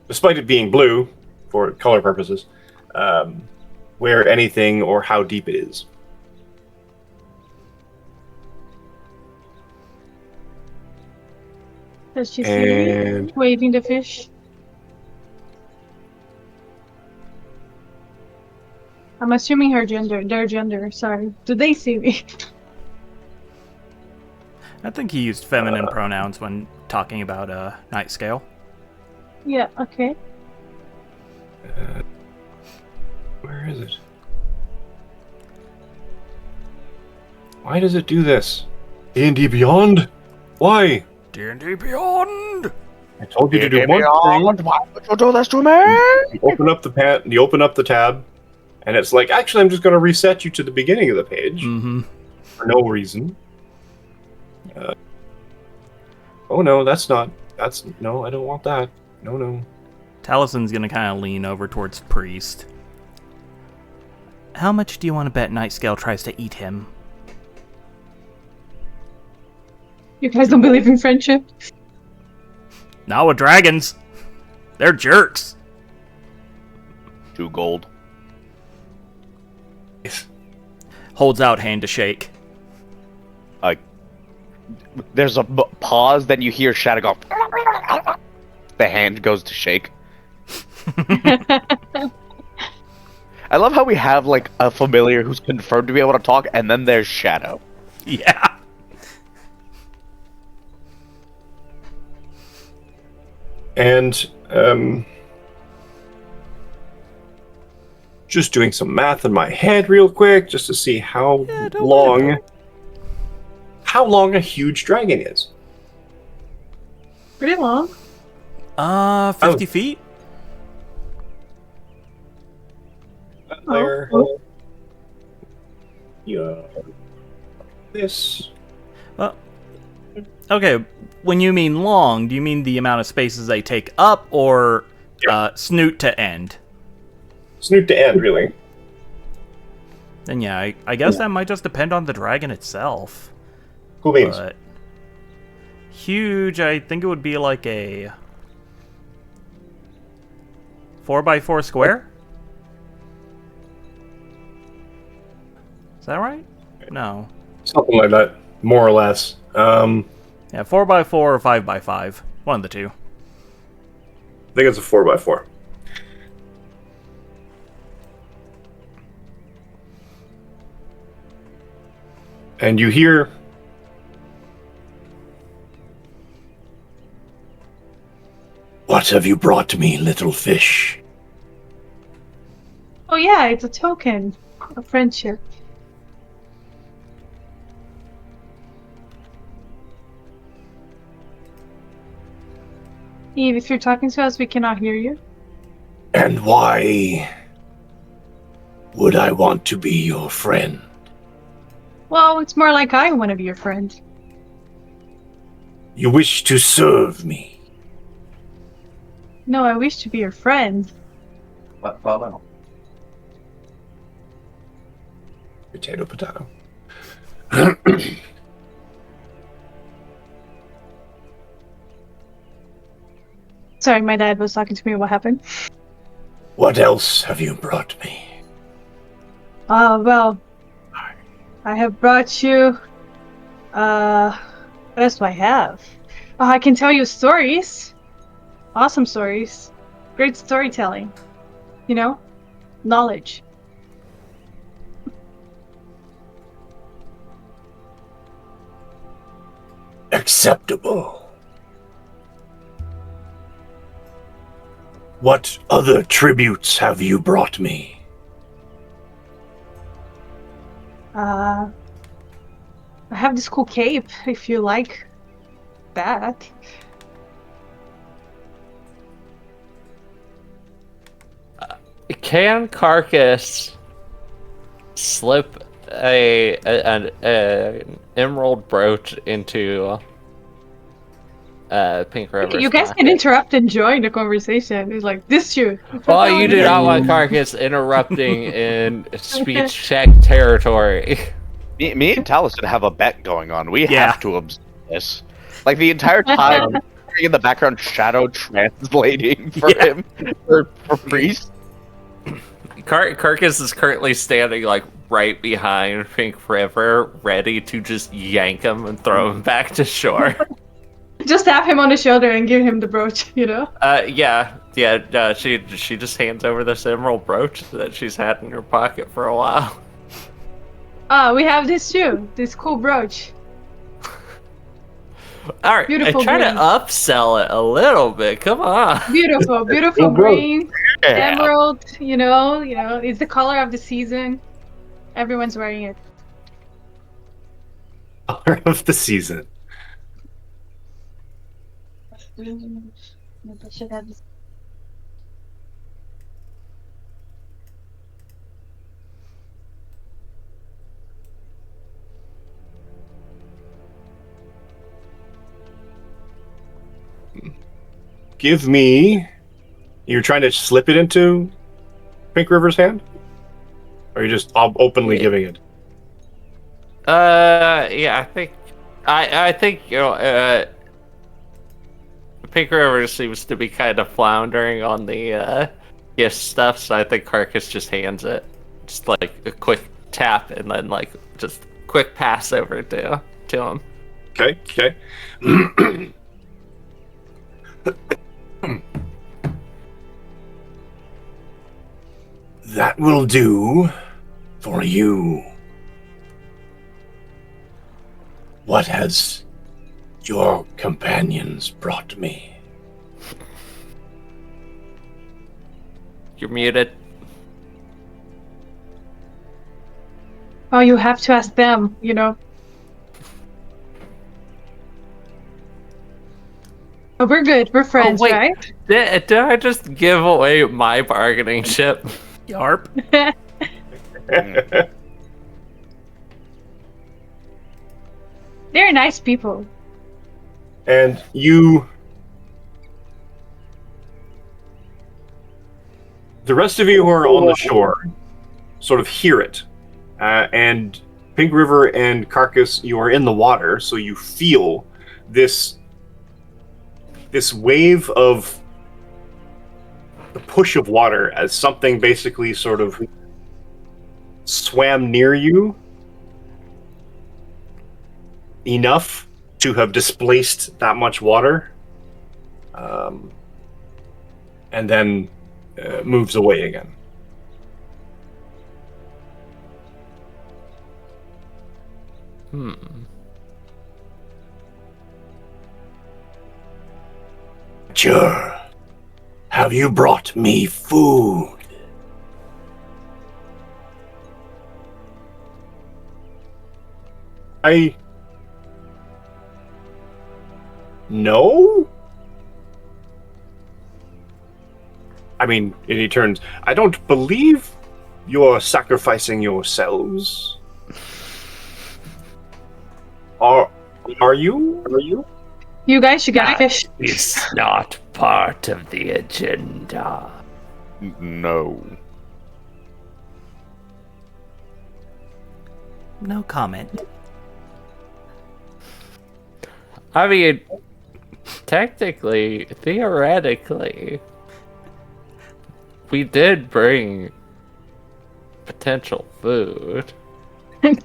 despite it being blue for color purposes, where anything or how deep it is. Does she see me And waving the fish? I'm assuming their gender, sorry. Do they see me? I think he used feminine pronouns when talking about night scale. Yeah, okay. where is it? Why does it do this? D&D Beyond? Why? D&D Beyond! I told you to do one thing. Why would you do this to me? You open up the tab, and it's like, actually, I'm just going to reset you to the beginning of the page Mm-hmm. for no reason. Oh no, no, I don't want that. No. Talison's gonna kind of lean over towards Priest. How much do you want to bet Nightscale tries to eat him? You guys don't believe in friendship? Not with dragons. They're jerks. 2 gold. Holds out hand to shake. There's a pause, then you hear Shadow go. The hand goes to shake. I love how we have like a familiar who's confirmed to be able to talk, and then there's Shadow. Yeah. And just doing some math in my head real quick, just to see how long a huge dragon is. Pretty long. 50 feet? There. Oh. Yeah. This. Well, okay, when you mean long, do you mean the amount of spaces they take up, or snoot to end? Snoot to end, really. Then yeah, I guess that might just depend on the dragon itself. Cool beans. But huge, I think it would be like a 4x4 square? Is that right? No. Something like that, more or less. Yeah, 4x4 or 5x5. One of the two. I think it's a 4x4. And you hear "What have you brought me, little fish?" Oh yeah, it's a token of friendship. Eve, if you're talking to us, we cannot hear you. And why would I want to be your friend? Well, it's more like I want to be your friend. You wish to serve me. No, I wish to be your friend. Potato. Sorry, my dad was talking to me. What happened? What else have you brought me? Well, I have brought you, what else do I have? I can tell you stories. Awesome stories. Great storytelling. You know? Knowledge. Acceptable. What other tributes have you brought me? I have this cool cape, if you like that. Can Carcass slip an emerald brooch into Pink River? You guys can interrupt and join the conversation. It's like, this shoe. Well, you do not want Carcass interrupting in speech check territory. Me and Taliesin have a bet going on. We Yeah. have to observe this. Like the entire time, in the background, shadow translating for Yeah. him for Priest. Carcass is currently standing like right behind Pink River, ready to just yank him and throw him back to shore. Just tap him on the shoulder and give him the brooch, you know? She just hands over this emerald brooch that she's had in her pocket for a while. Ah, we have this too. This cool brooch. All right, Beautiful I try green. to upsell it a little bit. Come on. Beautiful, beautiful Cool brooch. green, Yeah. emerald. You know, it's the color of the season. Everyone's wearing it. Color of the season. Give me. You're trying to slip it into Pink River's hand? Or are you just openly Yeah. giving it? Yeah, I think Pink River seems to be kind of floundering on the gift stuff, so I think Carcass just hands it, just like a quick tap and then like just quick pass over to him. Okay. That will do for you. What has your companions brought me? You're muted. Oh, you have to ask them, you know. Oh, we're good. We're friends, wait. right? Did I just give away my bargaining chip? Yarp. They're nice people. And you. The rest of you who are on the shore sort of hear it. And Pink River and Carcass, you are in the water, so you feel this wave of the push of water as something basically sort of swam near you enough to have displaced that much water, and then moves away again. Sure. Have you brought me food? No? I mean, and he turns, I don't believe you're sacrificing yourselves. Are you? Are you? You guys should get fish. It's not part of the agenda. No. No comment. I mean, technically, theoretically, we did bring potential food.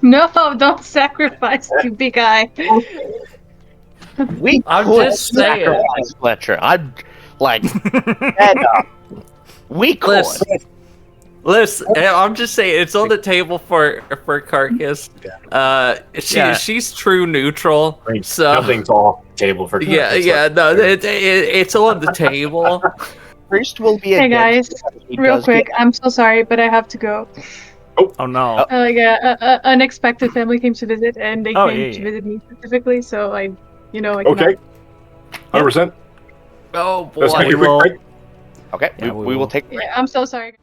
No, don't sacrifice you, big guy. We I'm could just saying. sacrifice Fletcher. I'm like, head up. We could. Listen, I'm just saying it's on the table for Carcass. She's true neutral. So Nothing's off the table for it's on the table. Priest will be. Hey guys, real quick, I'm so sorry, but I have to go. Oh no. Unexpected family came to visit, and they came to visit me specifically. So I cannot. Okay. 100%. Oh boy. Let's take a quick break. Okay, Yeah, we will take. Yeah, I'm so sorry.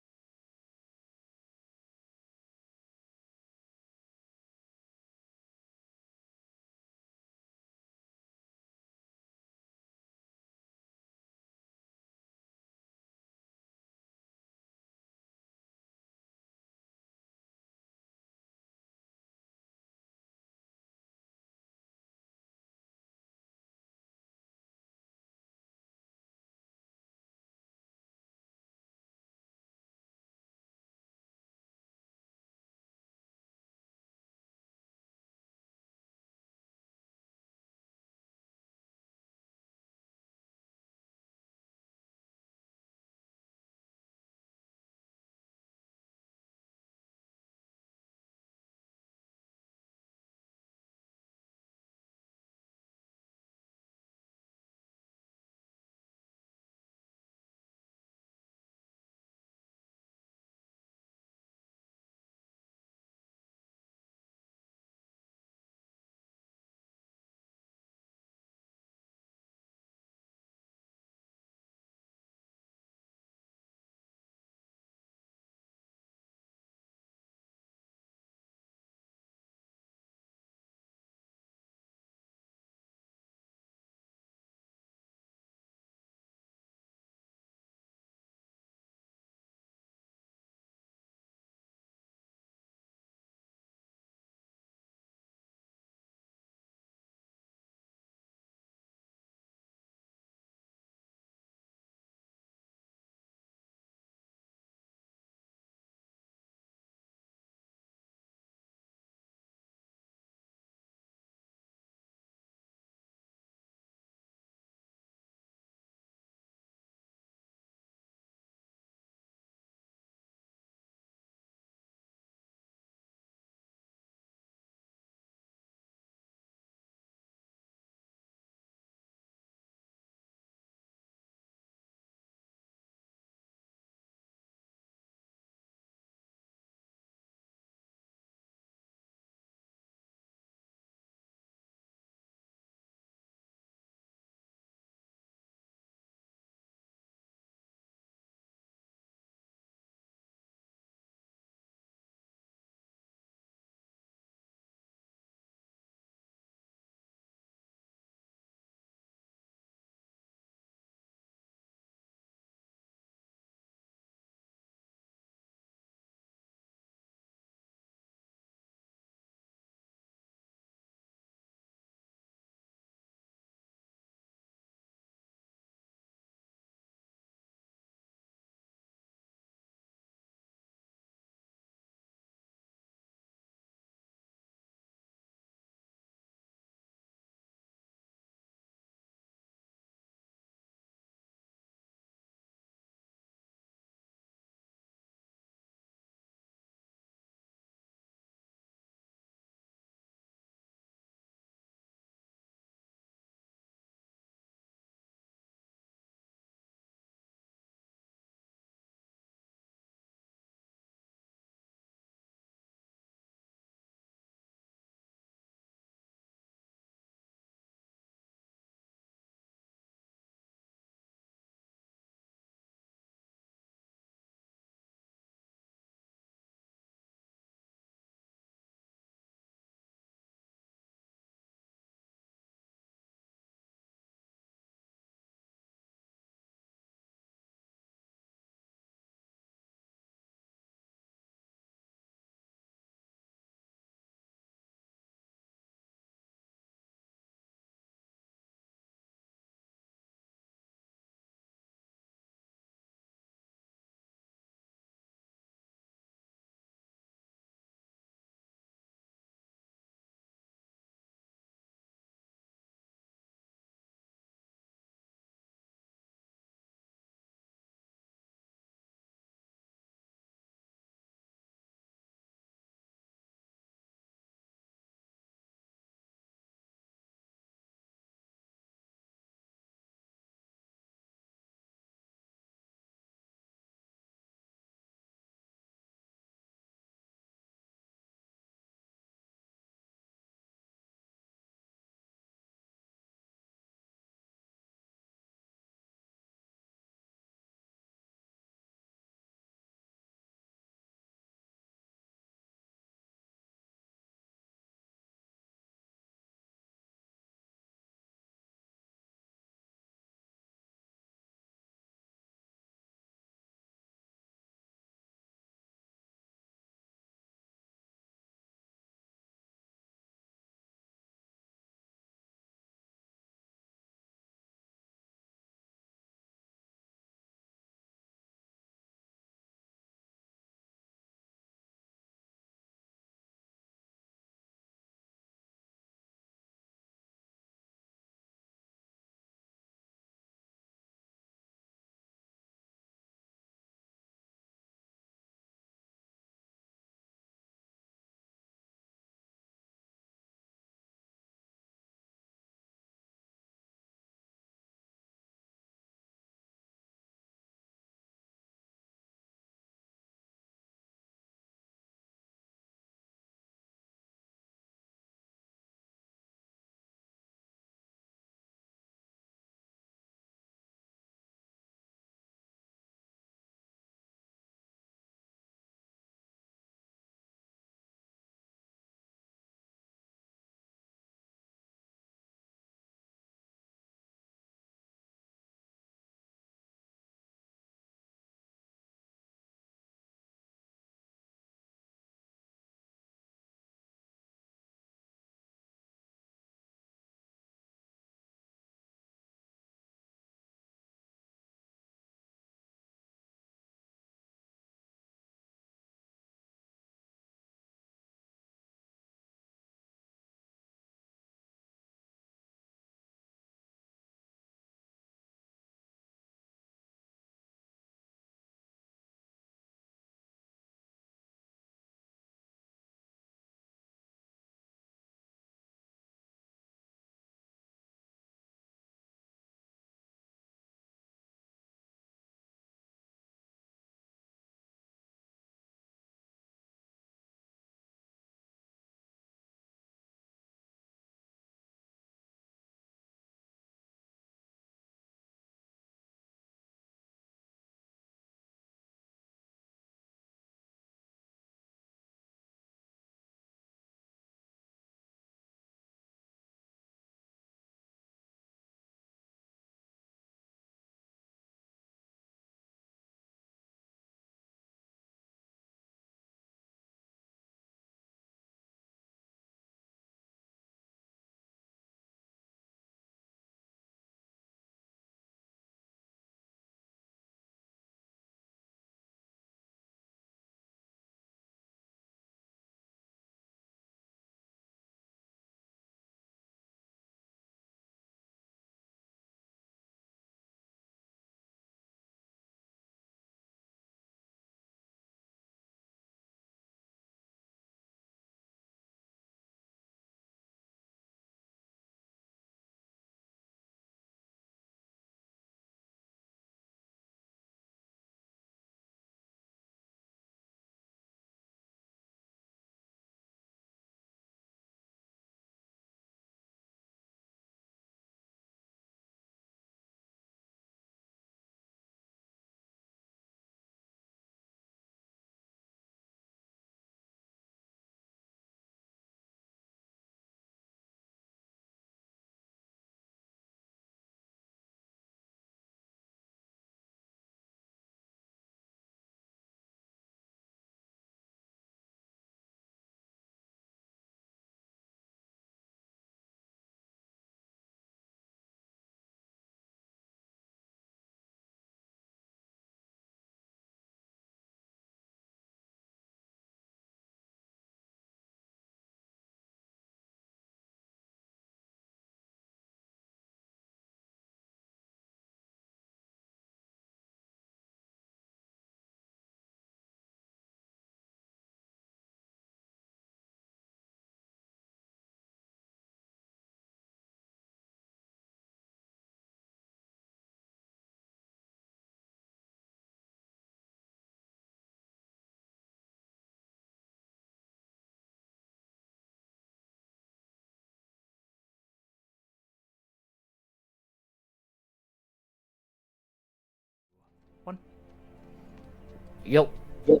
Yep. We're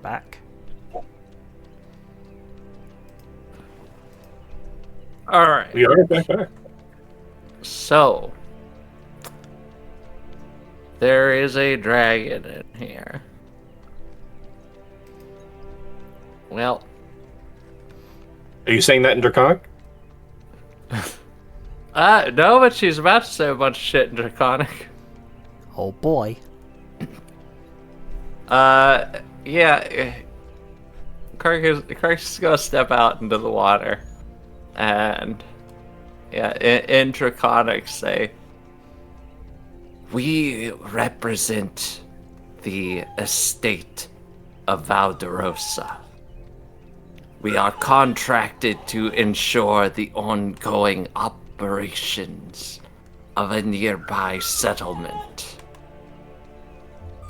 back. Alright. We are back. So, there is a dragon in here. Well, Are you saying that in Draconic? no, but she's about to say a bunch of shit in Draconic. Oh boy. Yeah. Kirk's gonna step out into the water. And, yeah, in Draconic say, we represent the estate of Valderosa. We are contracted to ensure the ongoing operations of a nearby settlement.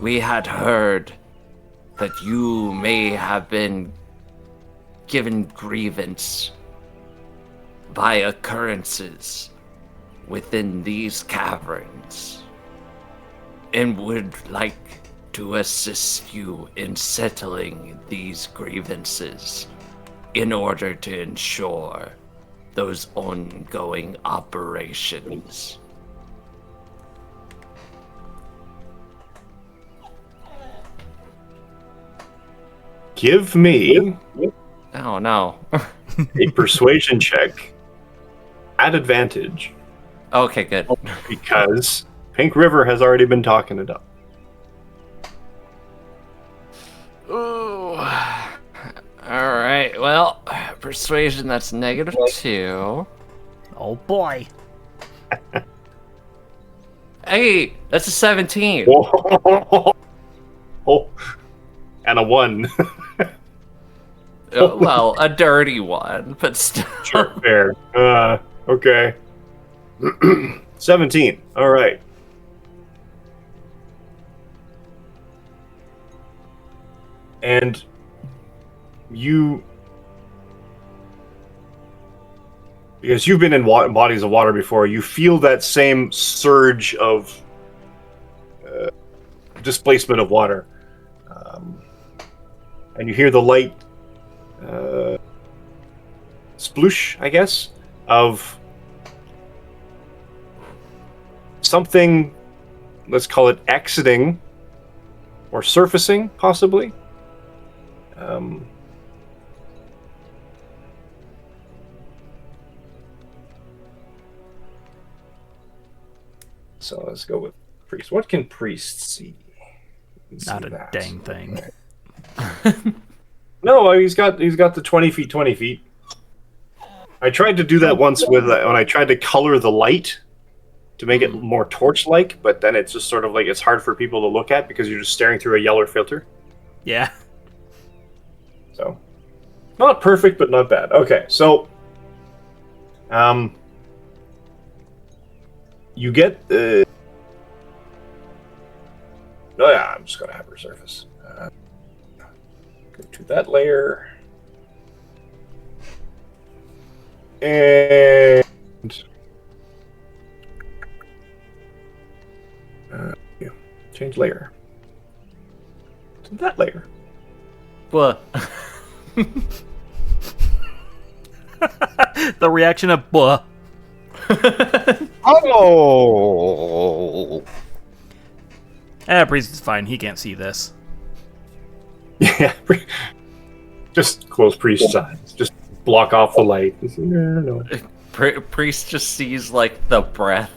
We had heard that you may have been given grievance by occurrences within these caverns, and would like to assist you in settling these grievances in order to ensure those ongoing operations. Give me Oh no. a persuasion check at advantage Okay, good. because Pink River has already been talking it up. Ooh. Alright, well, persuasion, that's -2. Oh boy. Hey, that's a 17. Oh, and a 1. Well, a dirty one, but still. Sure, fair. Okay. 17. All right. And you, because you've been in bodies of water before, you feel that same surge of displacement of water. And you hear the light sploosh, I guess, of something, let's call it exiting or surfacing, possibly. So let's go with priest. What can priest see? Not a dang thing. No, he's got the 20 feet, 20 feet. I tried to do that once with when I tried to color the light to make it more torch-like, but then it's just sort of like it's hard for people to look at because you're just staring through a yellow filter. Yeah. So, not perfect, but not bad. Okay, so, you get the. Oh yeah, I'm just gonna have her surface. Go to that layer. And yeah, change layer to that layer. What? The reaction of buh. Oh! Priest is fine. He can't see this. Yeah, just close priest's eyes. Just block off the light. No. Priest just sees like the breath,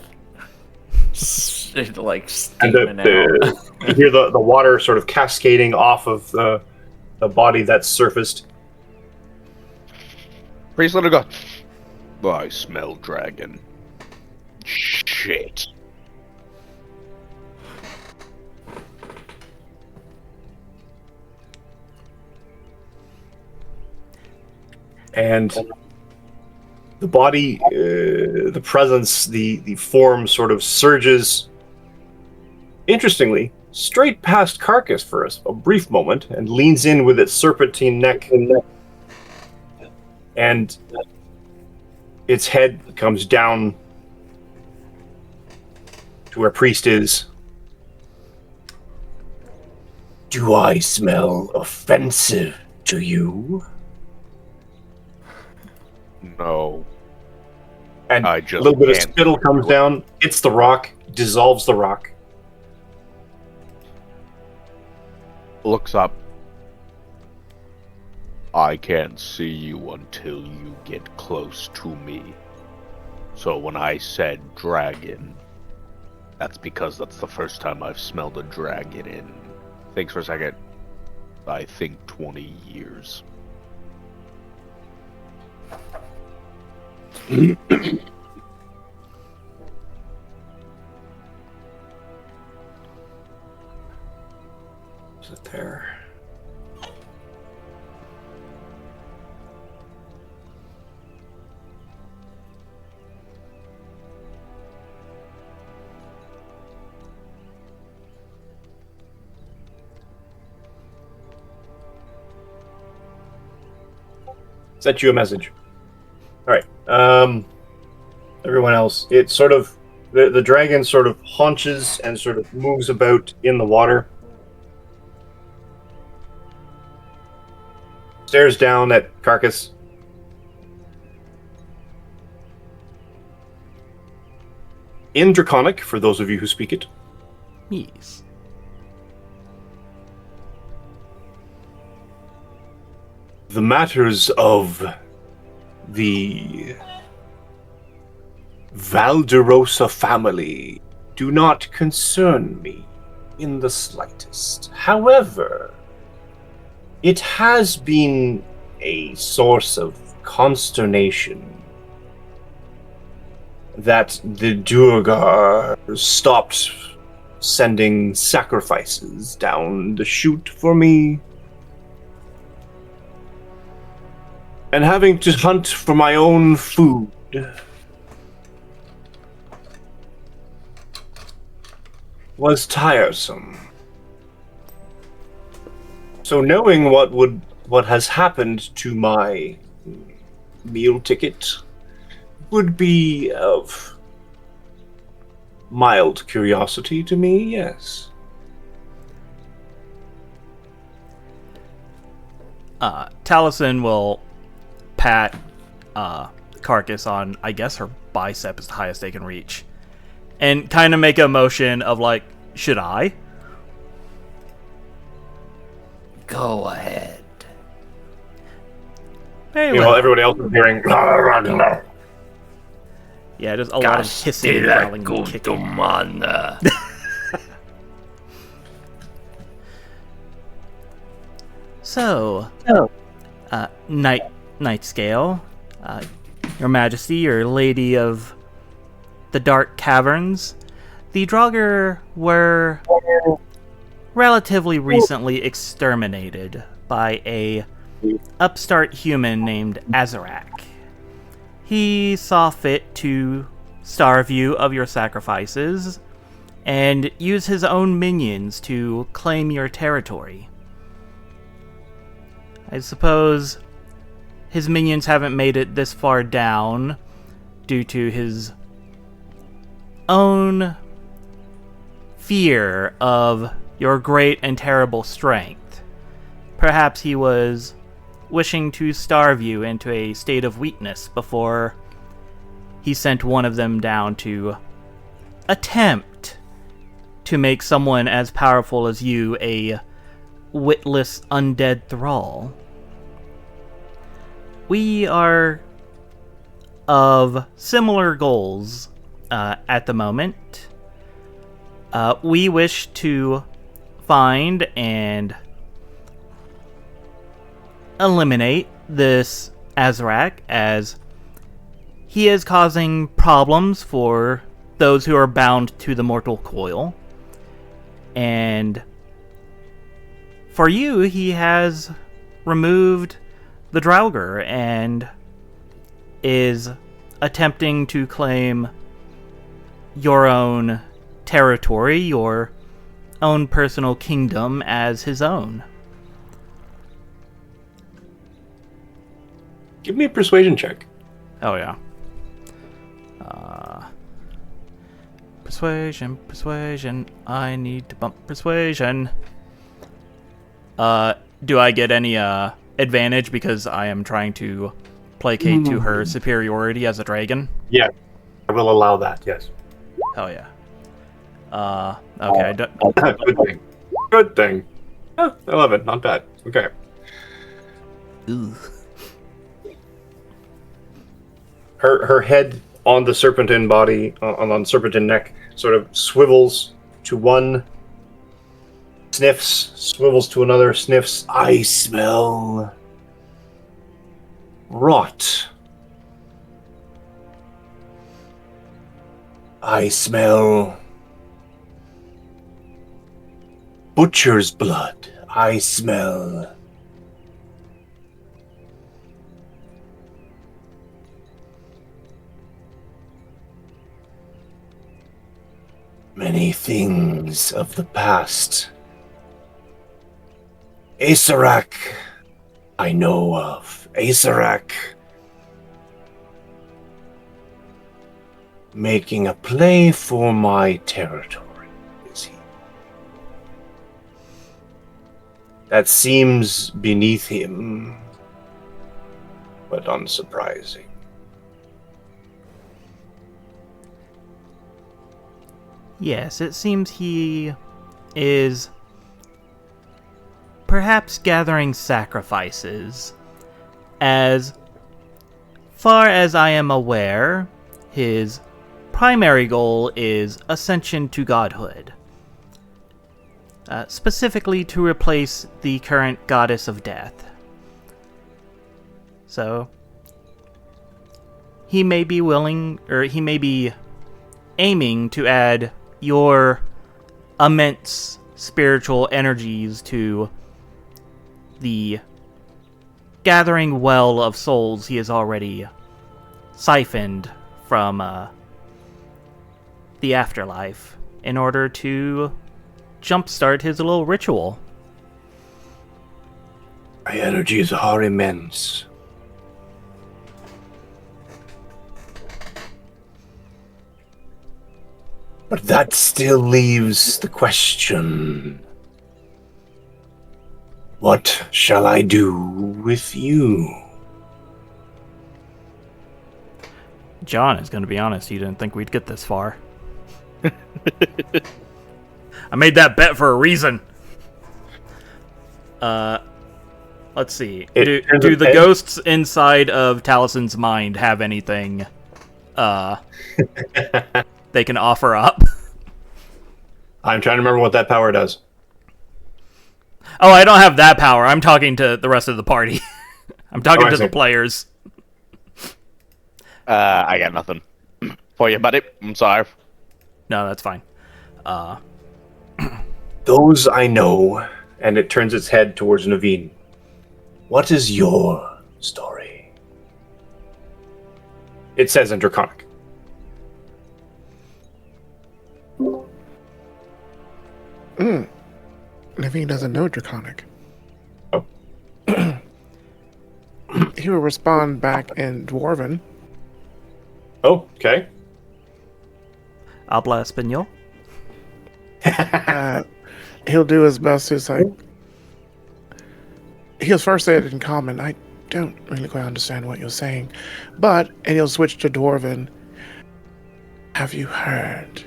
like And steaming out. you hear the water sort of cascading off of the body that's surfaced. Priest, let her go. I smell dragon. Shit. And the body, the presence, the form sort of surges, interestingly, straight past Carcass for a brief moment and leans in with its serpentine neck. And its head comes down to where Priest is, Do I smell offensive to you? No. And I a just little bit of can't spittle comes do it. down, hits the rock, dissolves the rock. Looks up. I can't see you until you get close to me. So when I said dragon, that's because that's the first time I've smelled a dragon in, thanks for a second, I think 20 years. Is it there? Sent you a message. All right. Everyone else, it sort of the dragon sort of haunches and sort of moves about in the water. Stares down at Carcass. In Draconic, for those of you who speak it. Yes. The matters of the Valderosa family do not concern me in the slightest. However, it has been a source of consternation that the Durgar stopped sending sacrifices down the chute for me. And having to hunt for my own food was tiresome. So knowing what has happened to my meal ticket would be of mild curiosity to me, yes. Taliesin will pat Carcass on, I guess her bicep is the highest they can reach, and kind of make a motion of like, should I? Go ahead. Very Meanwhile, well. everybody else is hearing. Yeah, just a lot of hissing, growling, and kicking. So, Nightscale, Your Majesty, your Lady of the Dark Caverns, the Draugr were relatively recently exterminated by a upstart human named Azarak. He saw fit to starve you of your sacrifices and use his own minions to claim your territory. I suppose his minions haven't made it this far down due to his own fear of your great and terrible strength. Perhaps he was wishing to starve you into a state of weakness before he sent one of them down to attempt to make someone as powerful as you a witless undead thrall. We are of similar goals at the moment. We wish to find and eliminate this Azarak, as he is causing problems for those who are bound to the mortal coil. And for you, he has removed the Draugr and is attempting to claim your own territory, your own personal kingdom as his own. Give me a persuasion check. Oh, yeah. Persuasion. I need to bump persuasion. Do I get any advantage because I am trying to placate to her superiority as a dragon? Yeah, I will allow that. Yes. Hell yeah. Okay. Good thing. Good thing. 11, not bad. Okay. Her head on the serpentine body, on the serpentine neck, sort of swivels to one, sniffs, swivels to another, sniffs. I smell rot. I smell butcher's blood. I smell many things of the past. Asarak, I know of. Asarak making a play for my territory, is he? That seems beneath him, but unsurprising. Yes, it seems he is perhaps gathering sacrifices. As far as I am aware, his primary goal is ascension to godhood. Specifically to replace the current goddess of death. So, he may be willing, or he may be aiming to add your immense spiritual energies to the gathering well of souls he has already siphoned from the afterlife in order to jumpstart his little ritual. My energies are immense. But that still leaves the question. What shall I do with you? John is going to be honest, he didn't think we'd get this far. I made that bet for a reason. Let's see. Do the ghosts inside of Talison's mind have anything they can offer up? I'm trying to remember what that power does. Oh, I don't have that power. I'm talking to the rest of the party. I'm talking to the players. I got nothing for you, buddy. I'm sorry. No, that's fine. Those I know, and it turns its head towards Naveen. What is your story? It says in Draconic. Naveen doesn't know Draconic. Oh. He will respond back in Dwarven. Oh, okay. Habla español? He'll do his best to say. He'll first say it in common. I don't really quite understand what you're saying. And he'll switch to Dwarven. Have you heard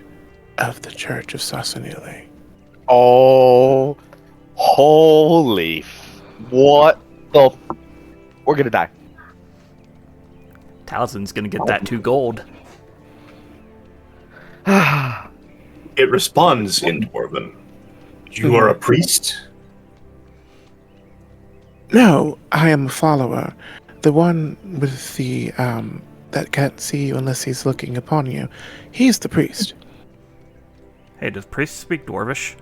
of the Church of Sassanili? Oh, holy. What the. We're gonna die. Talison's gonna get that 2 gold. It responds in Dwarven. You are a priest? No, I am a follower. The one with the, that can't see you unless he's looking upon you. He's the priest. Hey, does priest speak Dwarvish?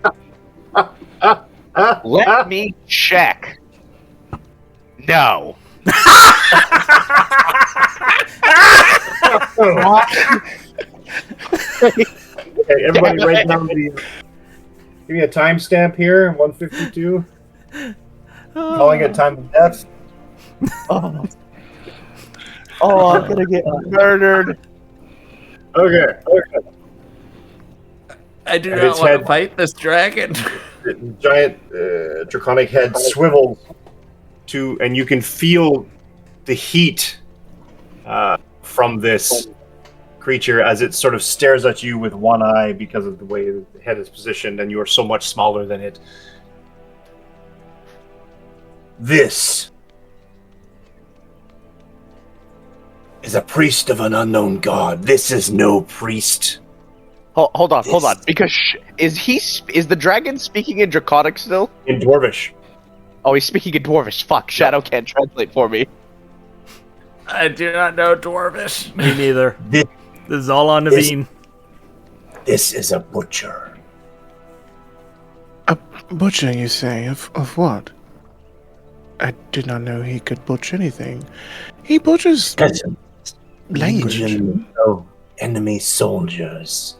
Let me check. No. Okay, everybody write down the... Give me a timestamp here, 152. Calling it time of death. Oh, I'm gonna get murdered. Okay. I do And not its want to head- fight this dragon. The giant draconic head swivels to, and you can feel the heat from this creature as it sort of stares at you with one eye because of the way the head is positioned, and you are so much smaller than it. This is a priest of an unknown god. This is no priest. Hold on. Because is the dragon speaking in Draconic still? In Dwarvish. Oh, he's speaking in Dwarvish. Fuck, Shadow can't translate for me. I do not know Dwarvish. Me neither. This, This is all on Naveen. this is a butcher. A butcher, you say? Of what? I did not know he could butcher anything. He butchers language. Legion of enemy soldiers.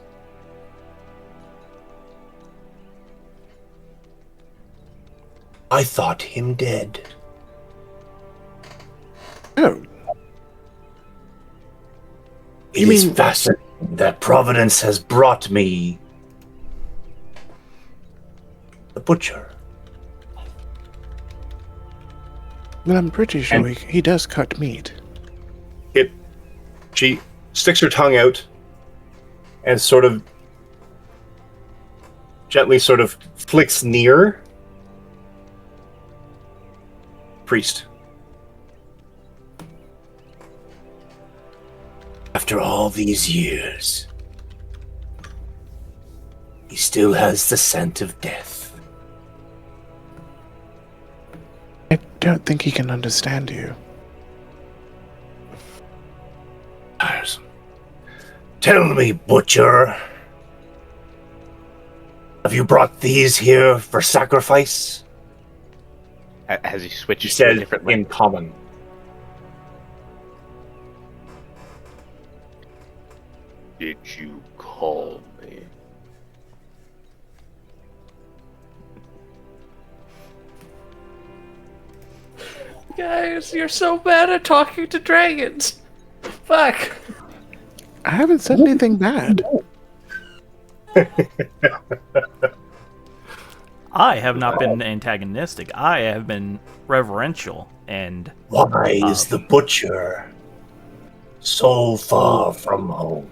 I thought him dead. Oh, It is fascinating that Providence has brought me the butcher. well, I'm pretty sure he does cut meat. She sticks her tongue out and sort of gently sort of flicks near. Priest. After all these years, he still has the scent of death. I don't think he can understand you. Tiresome. Tell me, butcher, have you brought these here for sacrifice? Has he switched He to a said different in language? common. Did you call me? Guys, you're so bad at talking to dragons. Fuck. I haven't said anything bad. I have not been antagonistic. I have been reverential and Why is the butcher so far from home?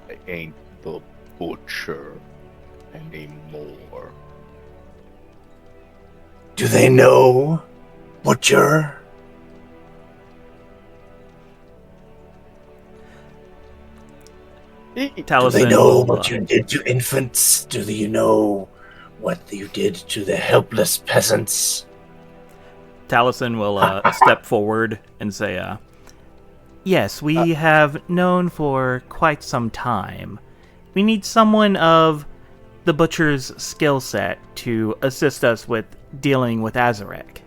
I ain't the butcher anymore. Do they know, butcher? Do they Taliesin know will, what you did to infants? Do you know what you did to the helpless peasants? Taliesin will step forward and say, yes, we have known for quite some time. We need someone of the butcher's skill set to assist us with dealing with Azarek.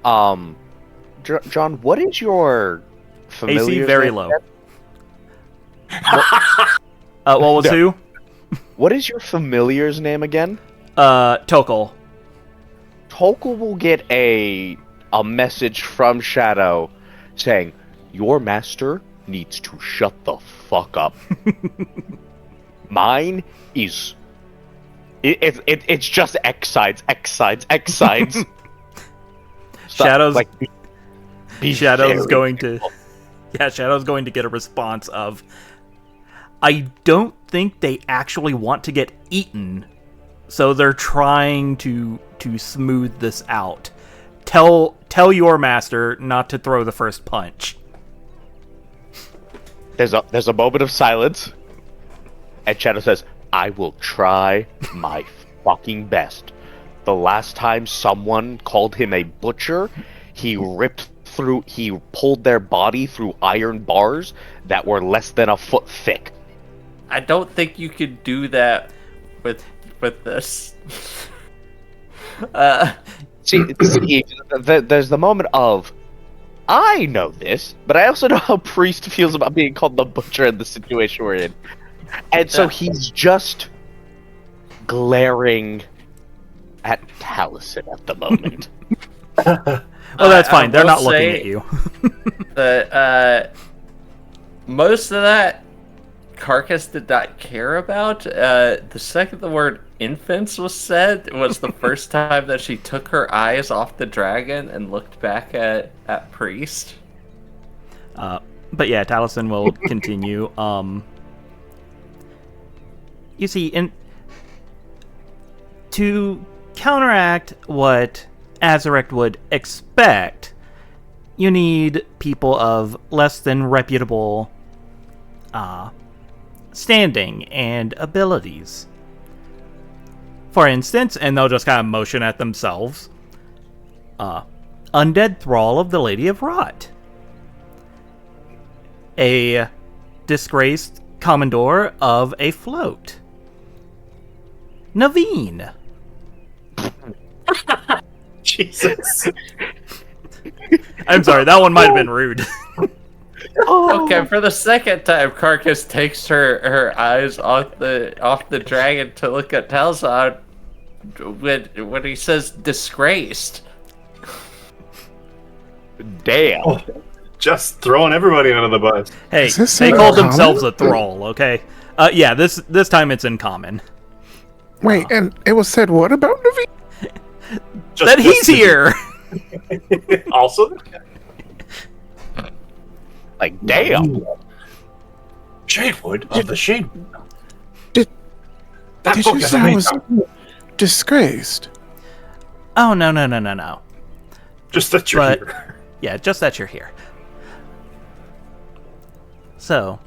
John, what is your familiar AC very low. What was Yeah. who? What is your familiar's name again? Tokol. Tokul will get a message from Shadow saying, "Your master needs to shut the fuck up." Mine is it's just X sides. Shadow's be Shadow's very going to Shadow's going to get a response of, I don't think they actually want to get eaten, so they're trying to smooth this out. Tell your master not to throw the first punch. There's a moment of silence, and Shadow says, "I will try my fucking best." The last time someone called him a butcher, he pulled their body through iron bars that were less than a foot thick. I don't think you could do that with this. See, there's the moment of, I know this, but I also know how Priest feels about being called the butcher in the situation we're in. And so he's just glaring at Taliesin at the moment. Oh, that's fine. They're will not looking say at you. that most of that Carcass did not care about. The second the word infants was said was the first time that she took her eyes off the dragon and looked back at Priest. But yeah, Taliesin will continue. You see, to counteract what Azarek would expect, you need people of less than reputable standing and abilities. For instance, and they'll just kind of motion at themselves, Undead Thrall of the Lady of Rot. A disgraced Commodore of a Float. Naveen. Jesus. I'm sorry, that one might have been rude. Okay, for the second time, Carcass takes her eyes off the dragon to look at Talzad when he says disgraced. Damn. Oh, just throwing everybody under the bus. Hey, Is this they in called common? themselves a thrall, okay? Yeah, this time it's in common. Wait, and it was said what about Naveen? That he's here! Also, Like, damn. Shadewood of the Shade. Did- that Did book you is say I was amazing. disgraced? Oh, no. Just that you're But- here. Yeah, just that you're here. So,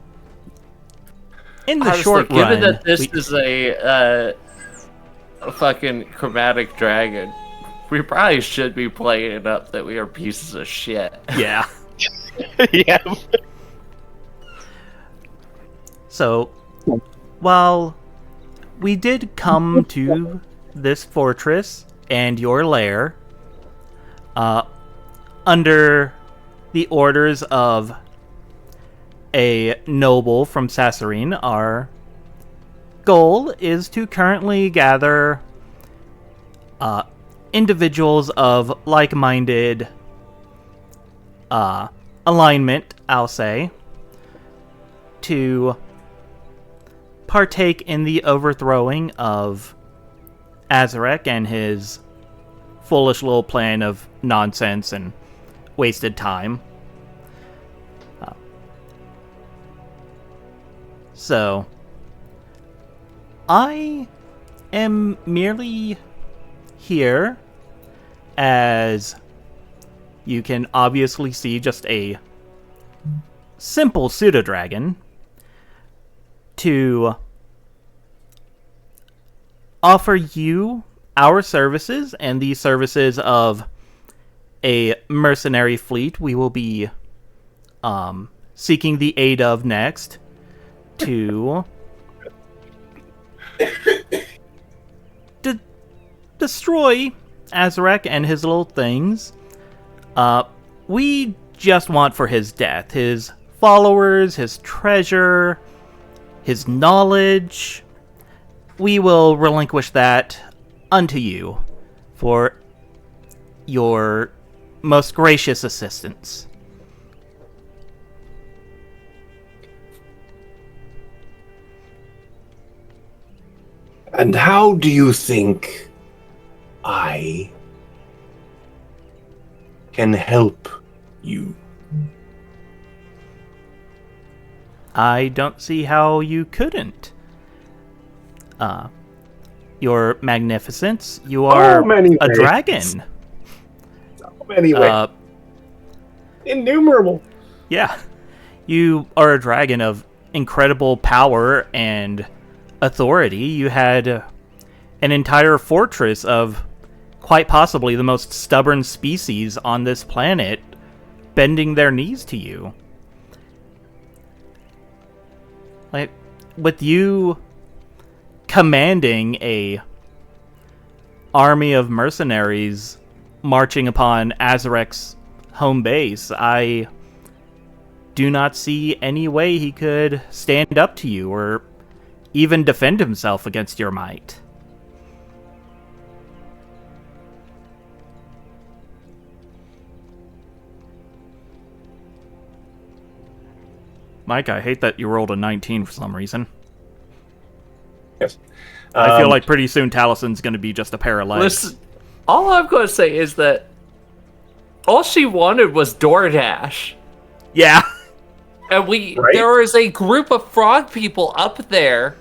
in the Honestly, short given run, that this we- is a fucking chromatic dragon, we probably should be playing it up that we are pieces of shit. yeah. Yeah. So, while we did come to this fortress and your lair, under the orders of a noble from Sassarine, our goal is to currently gather individuals of like-minded alignment, I'll say, to partake in the overthrowing of Azarek and his foolish little plan of nonsense and wasted time. So, I am merely here as you can obviously see just a simple pseudo-dragon to offer you our services and the services of a mercenary fleet we will be seeking the aid of next to destroy Azarek and his little things. We just want for his death, his followers, his treasure, his knowledge. We will relinquish that unto you for your most gracious assistance. And how do you think I can help you? I don't see how you couldn't. Your magnificence, you are many a ways. dragon. Anyway, innumerable. Yeah. You are a dragon of incredible power and authority. You had an entire fortress of quite possibly the most stubborn species on this planet bending their knees to you. Like, with you commanding a army of mercenaries marching upon Azarek's home base, I do not see any way he could stand up to you or even defend himself against your might. Mike, I hate that you rolled a 19 for some reason. Yes. I feel like pretty soon Talison's going to be just a pair of legs. Listen, all I'm going to say is that all she wanted was DoorDash. Yeah. And there is a group of frog people up there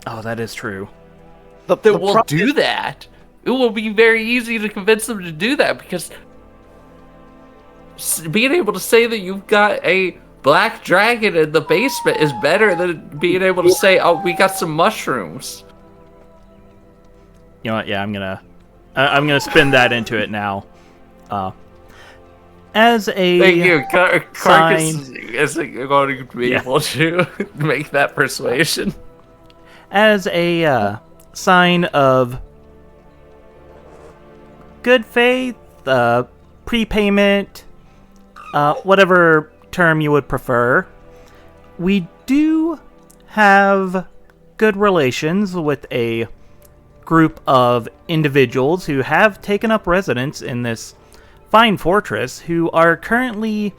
Oh, that is true. that will do that. It will be very easy to convince them to do that because being able to say that you've got a black dragon in the basement is better than being able to say, "Oh, we got some mushrooms." You know what? Yeah, I'm gonna spin that into it now. As a Thank you. Carcass sign- isn't going to be able to make that persuasion. as a sign of good faith, prepayment, whatever term you would prefer, we do have good relations with a group of individuals who have taken up residence in this fine fortress who are currently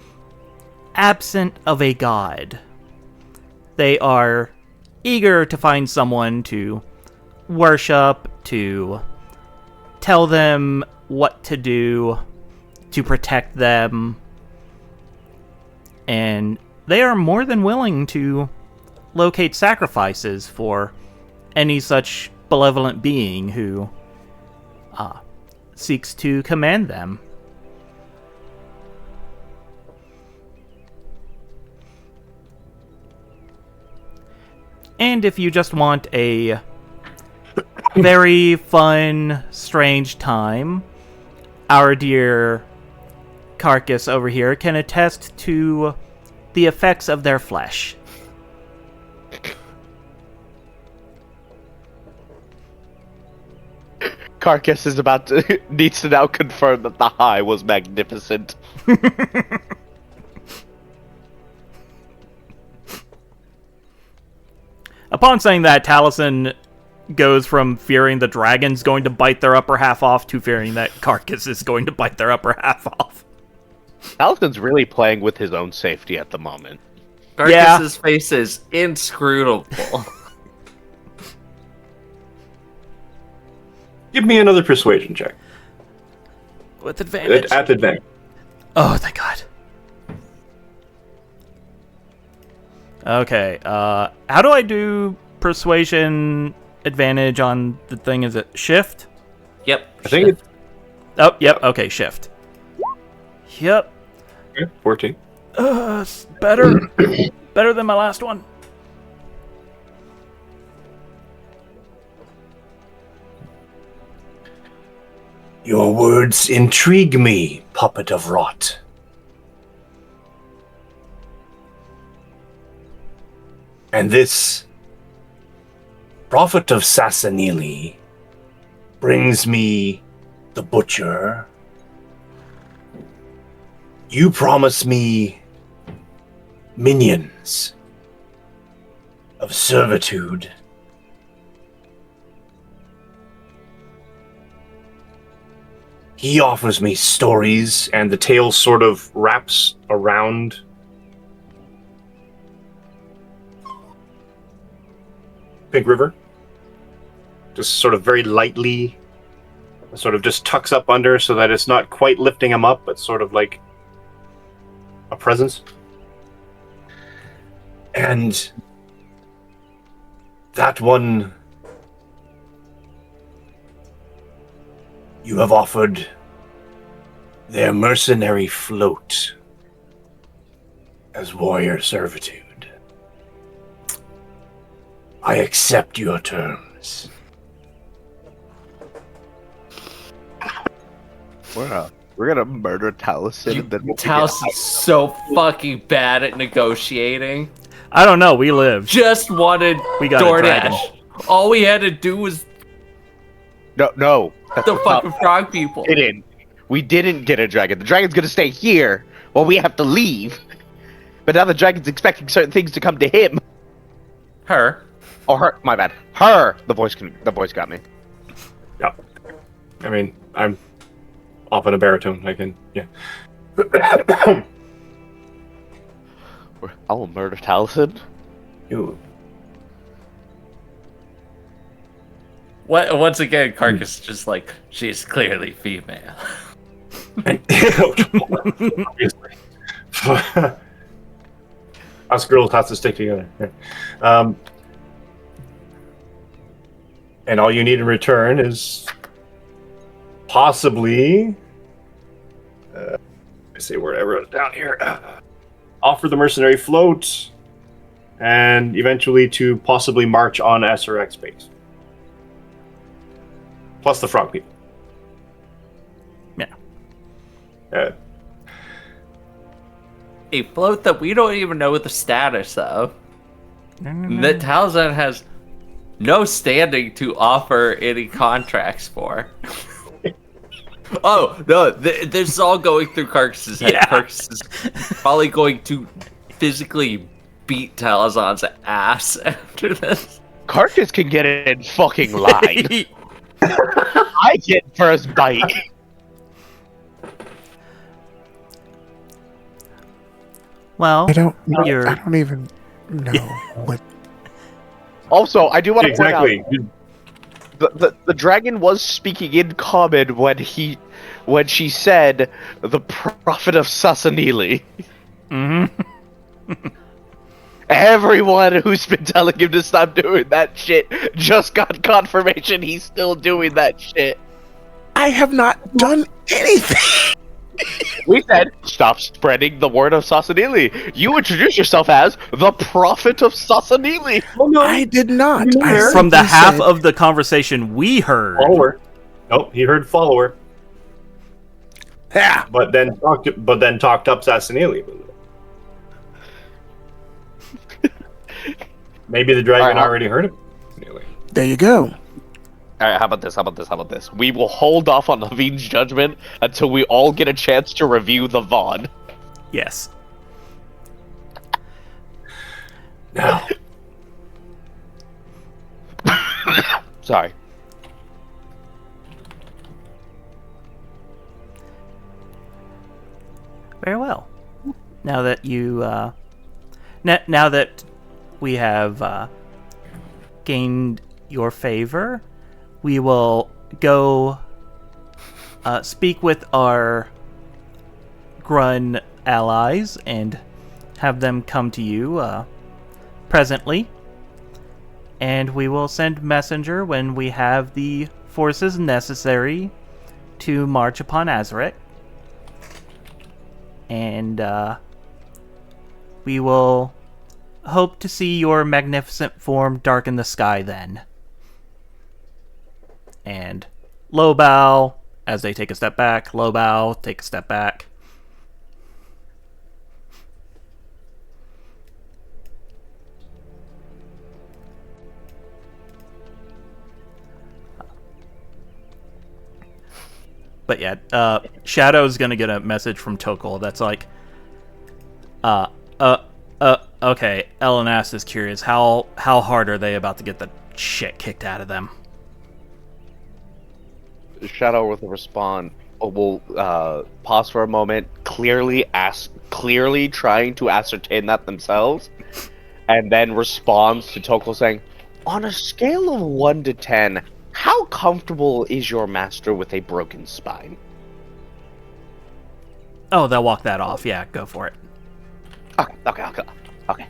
absent of a god. They are eager to find someone to worship, to tell them what to do, to protect them, and they are more than willing to locate sacrifices for any such benevolent being who seeks to command them. And if you just want a very fun, strange time, our dear Carcass over here can attest to the effects of their flesh. Carcass is needs to now confirm that the high was magnificent. Upon saying that, Taliesin goes from fearing the dragon's going to bite their upper half off to fearing that Carcass is going to bite their upper half off. Talison's really playing with his own safety at the moment. Carcass's face is inscrutable. Give me another persuasion check. With advantage. At advantage. Oh, thank God. Okay, how do I do persuasion advantage on the thing? Is it shift? Yep. I think it's Oh, yep, okay, shift. Yep. 14. It's better. Better than my last one. Your words intrigue me, puppet of rot. And this prophet of Sassanili brings me the butcher. You promise me minions of servitude. He offers me stories, And the tail sort of wraps around Pink River. Just sort of very lightly, sort of just tucks up under so that it's not quite lifting him up, but sort of like a presence. and that one you have offered their mercenary float as warrior servitude. I accept your terms. We're gonna murder Taliesin and then we'll Taos is so fucking bad at negotiating. I don't know, we lived. Just wanted We got a dragon. DoorDash. All we had to do was No. That's the not- fucking frog people. We didn't get a dragon. The dragon's gonna stay here while we have to leave. But now the dragon's expecting certain things to come to him. Her. Or her. My bad. Her. The voice got me. Yeah. I mean, I'm off on a baritone. I can, yeah. I will murder Taliesin. You. Once again, Carcass is just like, she's clearly female. Obviously. Us girls have to stick together. And all you need in return is possibly, let me see where I wrote it down here. Offer the mercenary float, and eventually to possibly march on SRX base. Plus the frog people. Yeah. A float that we don't even know the status of. That Taliesin has no standing to offer any contracts for. Oh, no, this is all going through Carcass's head. Yeah. Carcass is probably going to physically beat Taliesin's ass after this. Carcass can get in fucking line. I get first bite. Well, I don't even know what. Also, I do want to point out Exactly. the dragon was speaking in common when she said the prophet of Sassanili. Everyone who's been telling him to stop doing that shit just got confirmation he's still doing that shit. I have not done anything. We said, stop spreading the word of Sassanili. You introduce yourself as the prophet of Sassanili. Oh no, I did not. You I heard? from the simply half said- of the conversation we heard. follower. Nope, he heard follower, Yeah. but then talked up Sassanili. Maybe the dragon Alright, already heard him. There you go. Alright, how about this? We will hold off on Levine's judgment until we all get a chance to review the VOD. Yes. Now, Sorry. Very well. Now that you, now that we have gained your favor, we will go speak with our Grun allies and have them come to you presently. And we will send messenger when we have the forces necessary to march upon Azarek. And we will hope to see your magnificent form darken the sky then. And low bow as they take a step back. Low bow, take a step back. But yeah, Shadow's gonna get a message from Tokol that's like, okay, Elenas is curious, how hard are they about to get the shit kicked out of them? Shadow with a respond will pause for a moment, clearly trying to ascertain that themselves, and then responds to Tokol saying, on a scale of 1 to 10, how comfortable is your master with a broken spine? Oh, they'll walk that off. Yeah, go for it. Okay.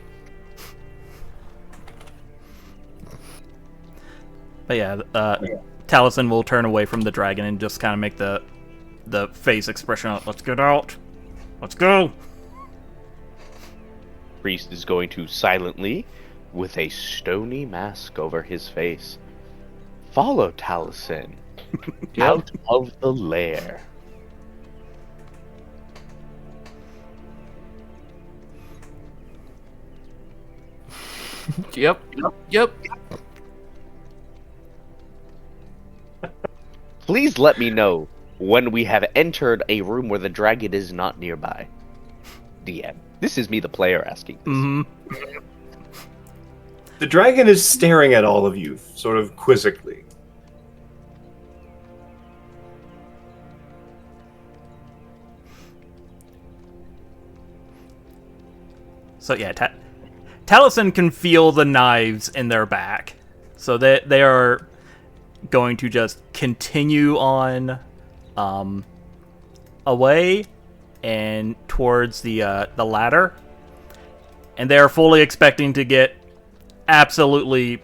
But yeah, Taliesin will turn away from the dragon and just kind of make the face expression of, let's get out. Let's go. Priest is going to silently, with a stony mask over his face, follow Taliesin out of the lair. Yep. Please let me know when we have entered a room where the dragon is not nearby. DM. This is me, the player, asking this. Mm-hmm. The dragon is staring at all of you, sort of quizzically. So yeah, Taliesin can feel the knives in their back. So they are going to just continue on away and towards the ladder. And they are fully expecting to get absolutely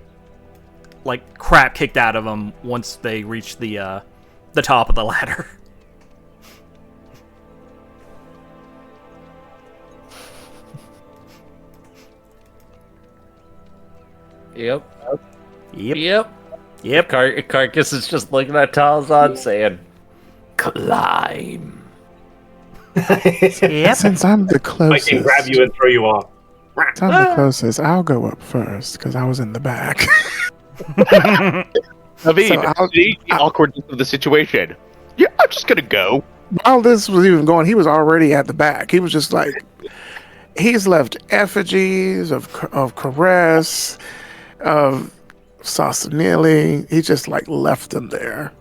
like crap kicked out of them once they reach the top of the ladder. Yep. Yep. Carcass is just looking at Talzon saying, "Climb." Yep. Since I'm the I closest, can grab you and throw you off. since I'm the closest, I'll go up first because I was in the back. Naveen, So I'll- see the awkwardness of the situation. Yeah, I'm just gonna go. While this was even going, he was already at the back. He was just like, he's left effigies of Caress, of Sasanili. He just like left them there.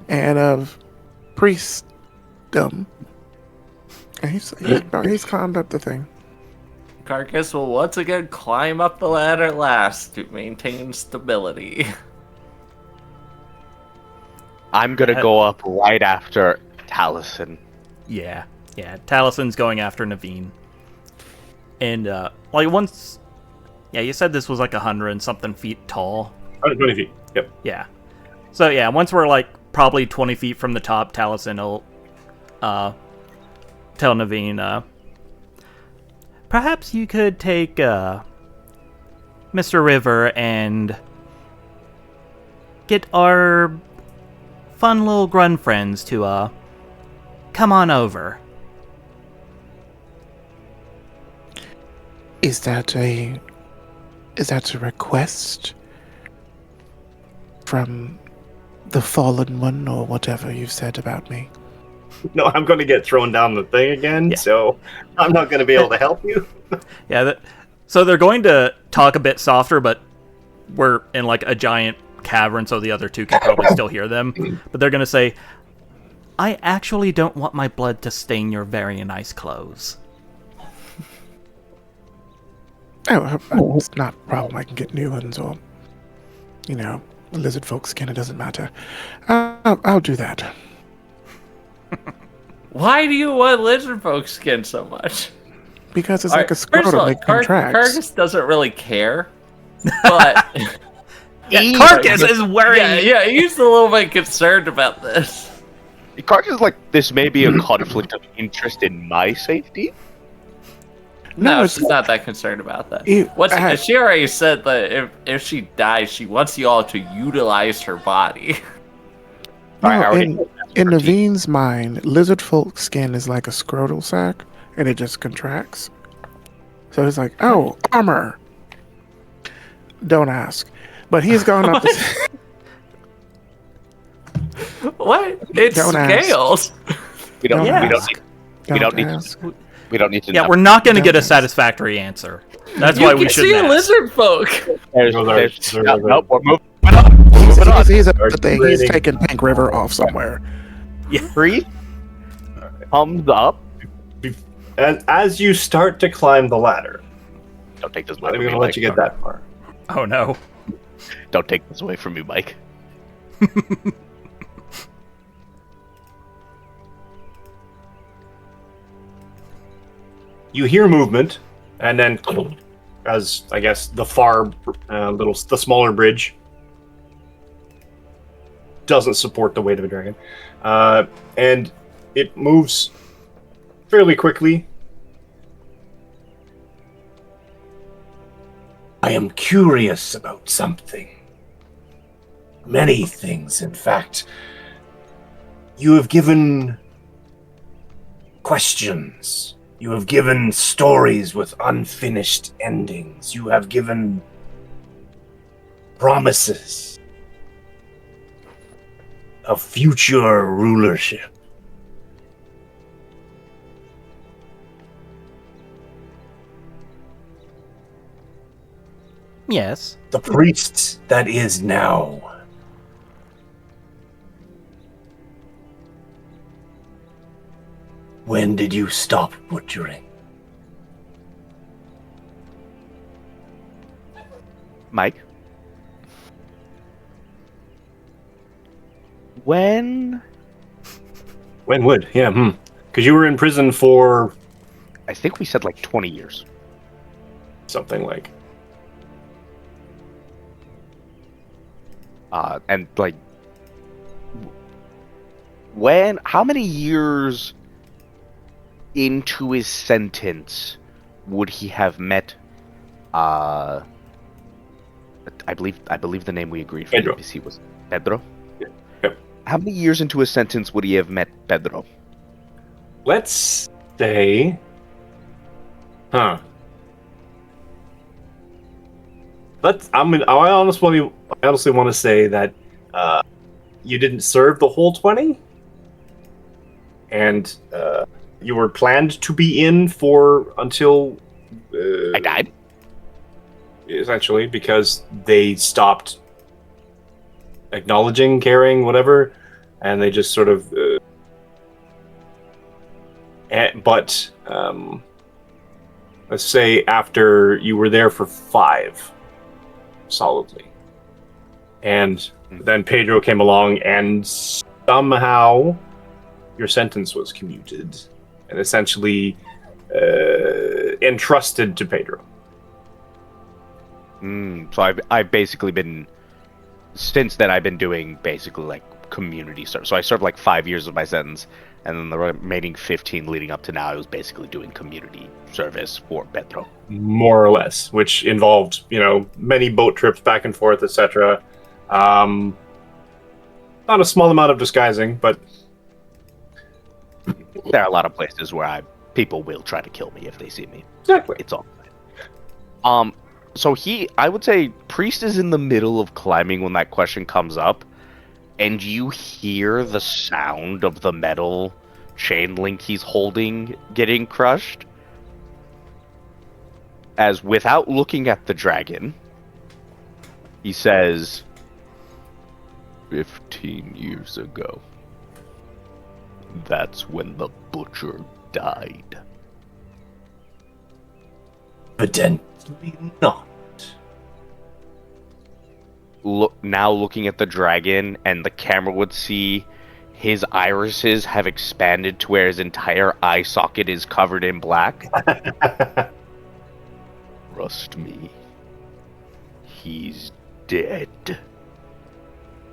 And of Priestdom. And he's climbed up the thing. Carcass will once again climb up the ladder last to maintain stability. I'm gonna go up right after Taliesin. Yeah. Talison's going after Naveen. And like once, yeah, you said this was like 100 and something feet tall. 120 feet. Yep. Yeah. So yeah, once we're like probably 20 feet from the top, Taliesin will tell Naveen, perhaps you could take Mr. River and get our fun little grunt friends to come on over. Is that a request from the fallen one or whatever you've said about me? No, I'm going to get thrown down the thing again, Yeah. so I'm not going to be able to help you. Yeah, so they're going to talk a bit softer, but we're in like a giant cavern, so the other two can probably still hear them. But they're going to say, I actually don't want my blood to stain your very nice clothes. Oh, it's not a problem. I can get new ones or, lizard folk skin. It doesn't matter. I'll do that. Why do you want lizard folk skin so much? Because it's Alright, like a first of scrotum. all, It contracts. Carcass doesn't really care, but Yeah, Carcass is wearing... yeah, he's a little bit concerned about this. Carcass is like, this may be a conflict of interest in my safety. No, it's she's not that concerned about that. You- She already said that if she dies, she wants you all to utilize her body. No, Alright, I already in know that's her Naveen's mind, lizard folk skin is like a scrotal sac, and it just contracts. So he's like, "Oh, armor." Don't ask. But he's gone up. What? It's Don't ask. scales. We don't. Don't We don't. ask. Need, we don't need. ask. We don't need to. Yeah, know. we're not going to Don't get a ask. satisfactory answer. That's You why can we see shouldn't ask. lizard folk. Nope, we're moving on. We're moving on. He's up the thing. He's Rating. taking Pink River off somewhere. Three. Thumbs up. As you start to climb the ladder, Don't take this I'm away not from even me, going to let Mike. you get that far. Oh no. Don't take this away from me, Mike. You hear movement, and then as I guess the the smaller bridge doesn't support the weight of a dragon, and it moves fairly quickly. I am curious about something. Many things, in fact. You have given questions. You have given stories with unfinished endings. You have given promises of future rulership. Yes. The priest that is now. When did you stop butchering? Mike. When When would? Yeah, Because you were in prison for I think we said like 20 years. something like. And like, how many years into his sentence would he have met? I believe the name we agreed for Pedro. the NPC was Pedro. Yep. How many years into his sentence would he have met Pedro? Let's say. Huh. I honestly want to say that you didn't serve the whole 20, and you were planned to be in for until I died. essentially because they stopped acknowledging, caring, whatever, and they just sort of. But let's say after you were there for 5 solidly, and then Pedro came along, and somehow your sentence was commuted and essentially entrusted to Pedro. So I've basically been, since then I've been doing basically like community service. So I served like 5 years of my sentence, and then the remaining 15 leading up to now, I was basically doing community service for Pedro. More or less, which involved, many boat trips back and forth, etc. Not a small amount of disguising, but There are a lot of places where people will try to kill me if they see me. exactly. It's all right. So I would say Priest is in the middle of climbing when that question comes up, and you hear the sound of the metal chain link he's holding getting crushed. As without looking at the dragon, he says, 15 years ago, that's when the butcher died. Evidently not. Now looking at the dragon, and the camera would see his irises have expanded to where his entire eye socket is covered in black. Trust me, he's dead.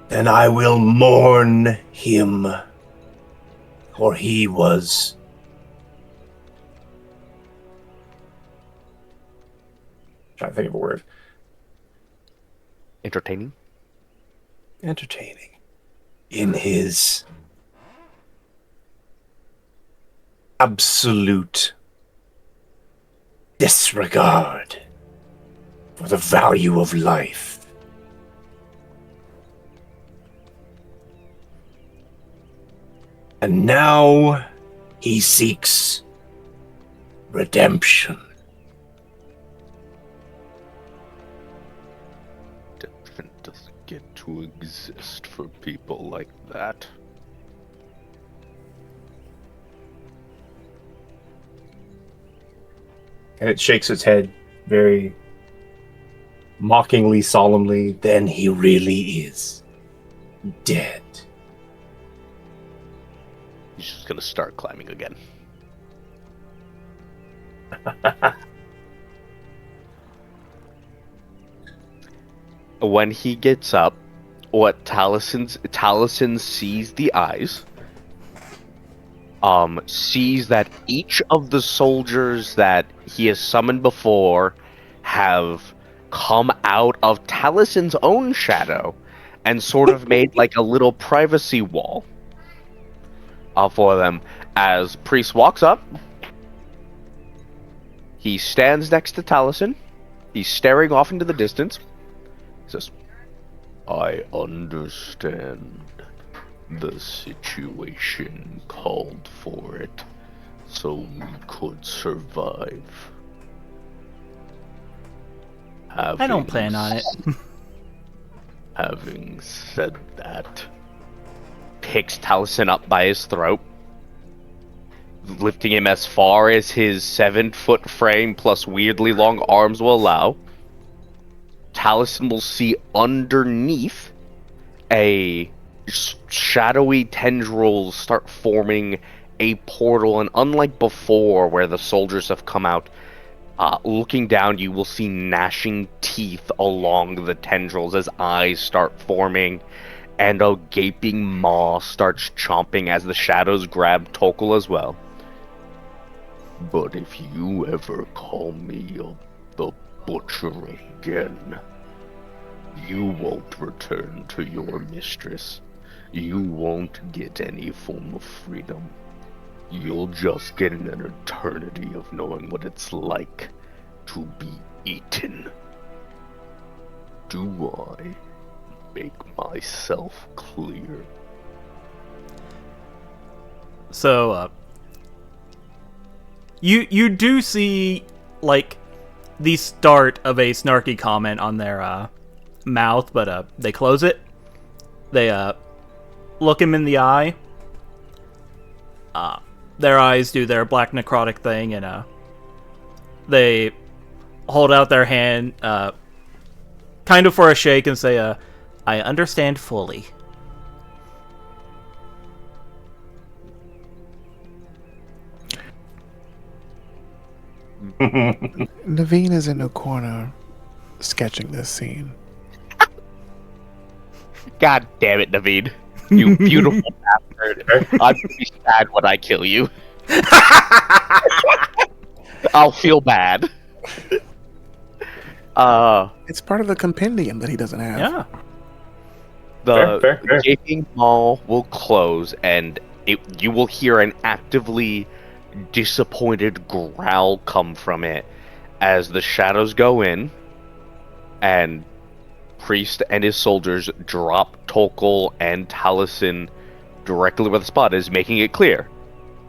Then I will mourn him, for he was Trying to think of a word. Entertaining? Entertaining. in his Absolute disregard for the value of life. And now he seeks redemption. Redemption doesn't get to exist for people like that. and it shakes its head very mockingly, solemnly. Then he really is dead. He's just gonna start climbing again. When he gets up, what Taliesin sees the eyes, sees that each of the soldiers that he has summoned before have come out of Taliesin's own shadow and sort of made like a little privacy wall for them. As Priest walks up, he stands next to Taliesin. He's staring off into the distance. He says, I understand. The situation called for it, so we could survive. I don't plan on it. Having said that, picks Taliesin up by his throat, lifting him as far as his 7-foot frame plus weirdly long arms will allow, Taliesin will see underneath a shadowy tendrils start forming a portal, and unlike before where the soldiers have come out, looking down you will see gnashing teeth along the tendrils as eyes start forming, and a gaping maw starts chomping as the shadows grab Tokul as well. But if you ever call me the Butcher again, you won't return to your mistress. You won't get any form of freedom. You'll just get an eternity of knowing what it's like to be eaten. Do I make myself clear? So, you do see, like, the start of a snarky comment on their mouth, but they close it. They look him in the eye. Their eyes do their black necrotic thing, and they hold out their hand, kind of for a shake, and say, I understand fully. Naveen is in the corner sketching this scene. God damn it, Naveed. You beautiful bastard. I'm gonna be sad when I kill you. I'll feel bad. It's part of the compendium that he doesn't have. Yeah. The Fair. gaping maw will close, and you will hear an actively disappointed growl come from it as the shadows go in, and Priest and his soldiers drop Tokul and Taliesin directly where the spot is, making it clear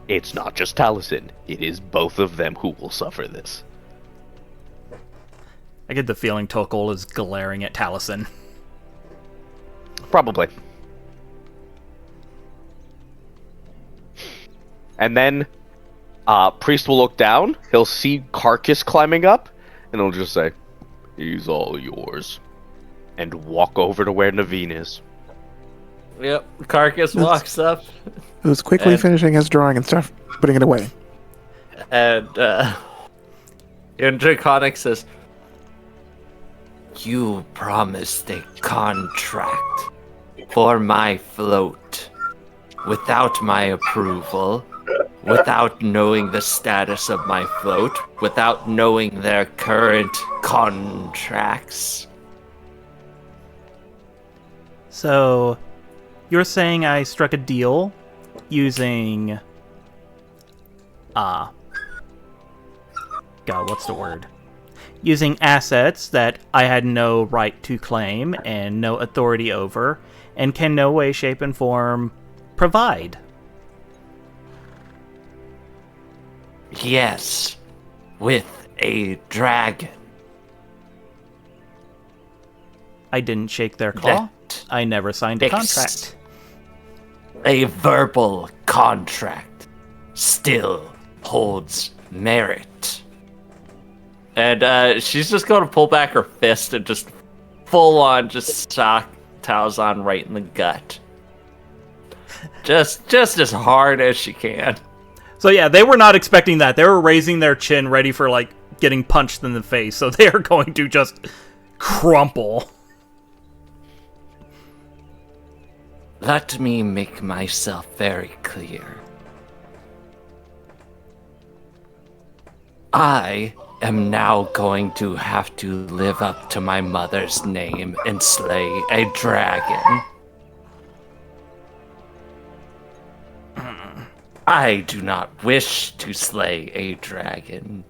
it's not just Taliesin, it is both of them who will suffer this. I get the feeling Tokul is glaring at Taliesin. Probably. And then Priest will look down, he'll see Carcass climbing up, and he'll just say, "He's all yours," and walk over to where Naveen is. Yep. Carcass walks up, He was quickly And- finishing his drawing and stuff, putting it away. and Draconic says, "You promised a contract for my float without my approval, without knowing the status of my float, without knowing their current contracts." So, you're saying I struck a deal using... God, what's the word? Using assets that I had no right to claim and no authority over, and can no way, shape, and form provide. Yes, with a dragon. I didn't shake their claw. I never signed a Fixed. contract. A verbal contract still holds merit. And she's just going to pull back her fist and just full on just sock Talzan right in the gut. Just as hard as she can. So yeah, they were not expecting that. They were raising their chin, ready for, like, getting punched in the face. So they are going to just crumple. Let me make myself very clear. I am now going to have to live up to my mother's name and slay a dragon. I do not wish to slay a dragon.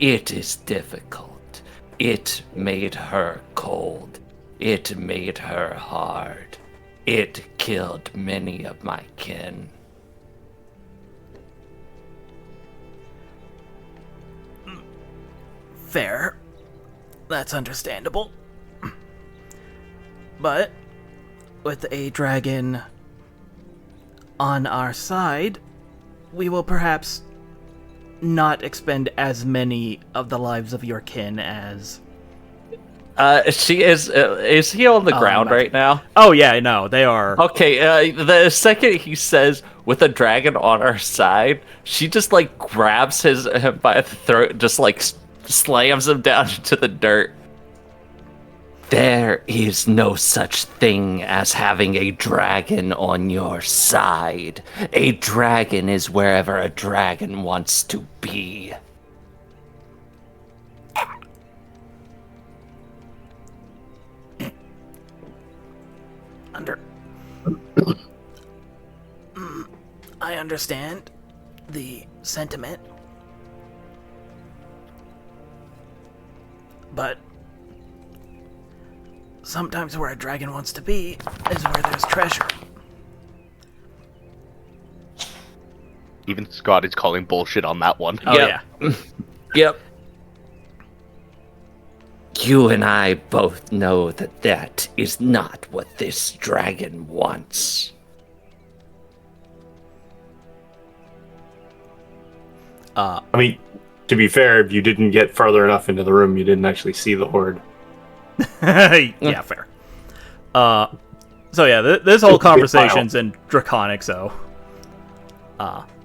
It is difficult. It made her cold. It made her hard. It killed many of my kin. Fair. That's understandable. But with a dragon on our side, we will perhaps not expend as many of the lives of your kin as She is. Is he on the ground right now? Oh yeah, no, they are. Okay. The second he says with a dragon on our side, she just like grabs him by the throat, just like slams him down into the dirt. There is no such thing as having a dragon on your side. A dragon is wherever a dragon wants to be. I understand the sentiment, but sometimes where a dragon wants to be is where there's treasure. Even Scott is calling bullshit on that one. Oh Yep. yeah. Yep. You and I both know that that is not what this dragon wants. I mean, to be fair, if you didn't get farther enough into the room, you didn't actually see the horde. Yeah, fair. So yeah, this whole conversation's in Draconic, so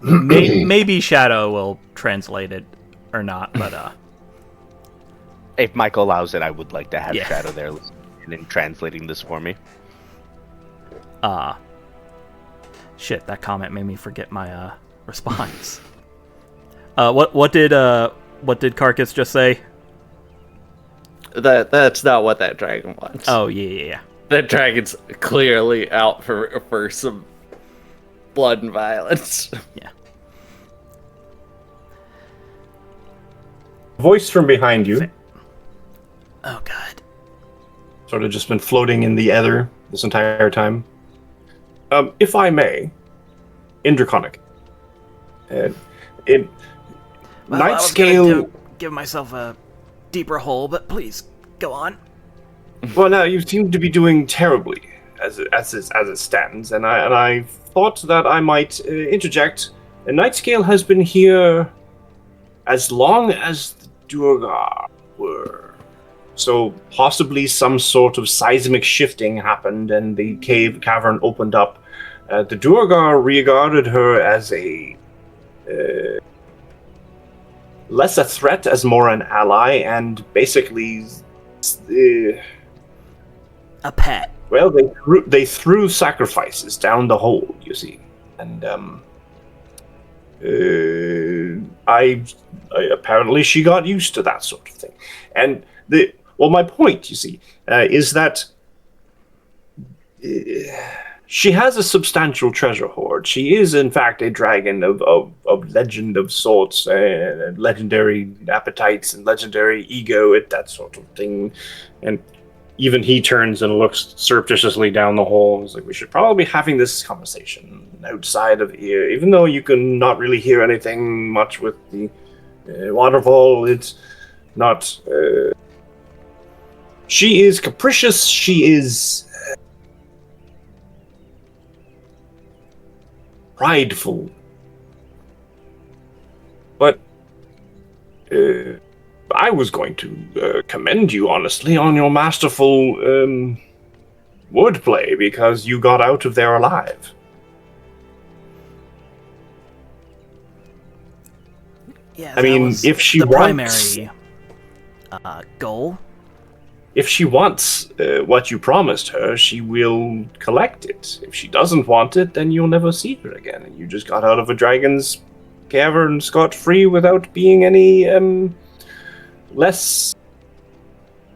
maybe Shadow will translate it or not, but If Michael allows it, I would like to have Yeah. Shadow there listening and translating this for me. shit, that comment made me forget my response. What did Carcass just say? That's not what that dragon wants. Oh yeah. That dragon's clearly out for some blood and violence. Yeah. Voice from behind you, Oh god. sort of just been floating in the ether this entire time. If I may, in Draconic, in Well, I night was going scale. to give myself a deeper hole, but please go on. Well, now you seem to be doing terribly as it stands, and I thought that I might interject. And Nightscale has been here as long as the Durgar were. So possibly some sort of seismic shifting happened, and the cavern opened up. The Durgar regarded her as a less a threat, as more an ally, and basically. A pet. Well, they threw sacrifices down the hole, you see, and I apparently she got used to that sort of thing, and my point, you see, is that she has a substantial treasure hoard. She is, in fact, a dragon of legend of sorts, and legendary appetites and legendary ego, that sort of thing, and. Even he turns and looks surreptitiously down the hole. He's like, we should probably be having this conversation outside of here. Even though you can not really hear anything much with the waterfall, it's not... She is capricious. She is... prideful. But... I was going to commend you, honestly, on your masterful wordplay, because you got out of there alive. Yeah, I mean, if she the wants, primary goal. if she wants what you promised her, she will collect it. If she doesn't want it, then you'll never see her again, and you just got out of a dragon's cavern scot-free without being any less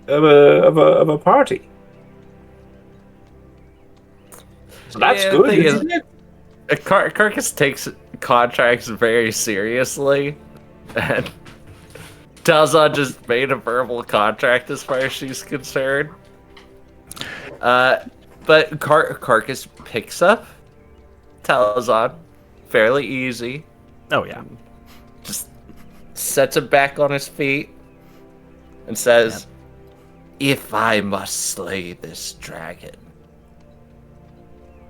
of a party. So that's good, isn't it? Carcass takes contracts very seriously, and Talzon just made a verbal contract as far as she's concerned. But Carcass picks up Talzon fairly easy. Oh yeah. Just sets him back on his feet and says, if I must slay this dragon,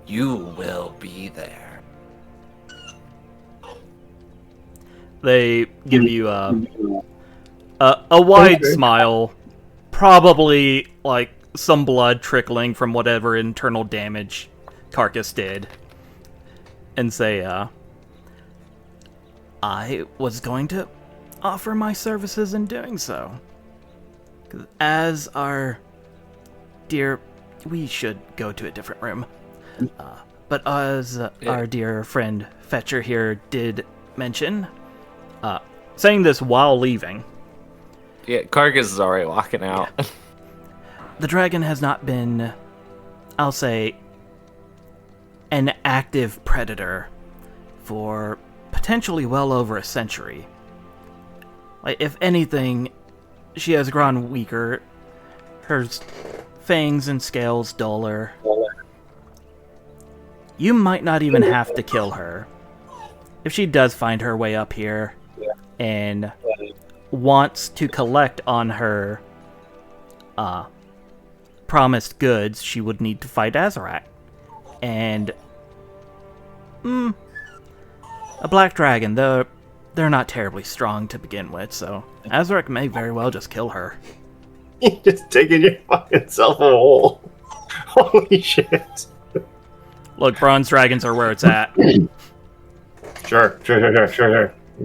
you will be there. They give you a wide smile, probably like some blood trickling from whatever internal damage Carcass did, and say, I was going to offer my services in doing so. 'Cause as our dear... We should go to a different room. But as our dear friend Fetcher here did mention, saying this while leaving... Yeah, Carcass is already walking out. Yeah. The dragon has not been, I'll say, an active predator for potentially well over a century. Like, if anything, she has grown weaker, her fangs and scales duller. You might not even have to kill her. If she does find her way up here and wants to collect on her promised goods, she would need to fight Azarak. And a black dragon, they're not terribly strong to begin with, so Azarak may very well just kill her. You're just digging your fucking self a hole. Holy shit. Look, bronze dragons are where it's at. Sure. We'll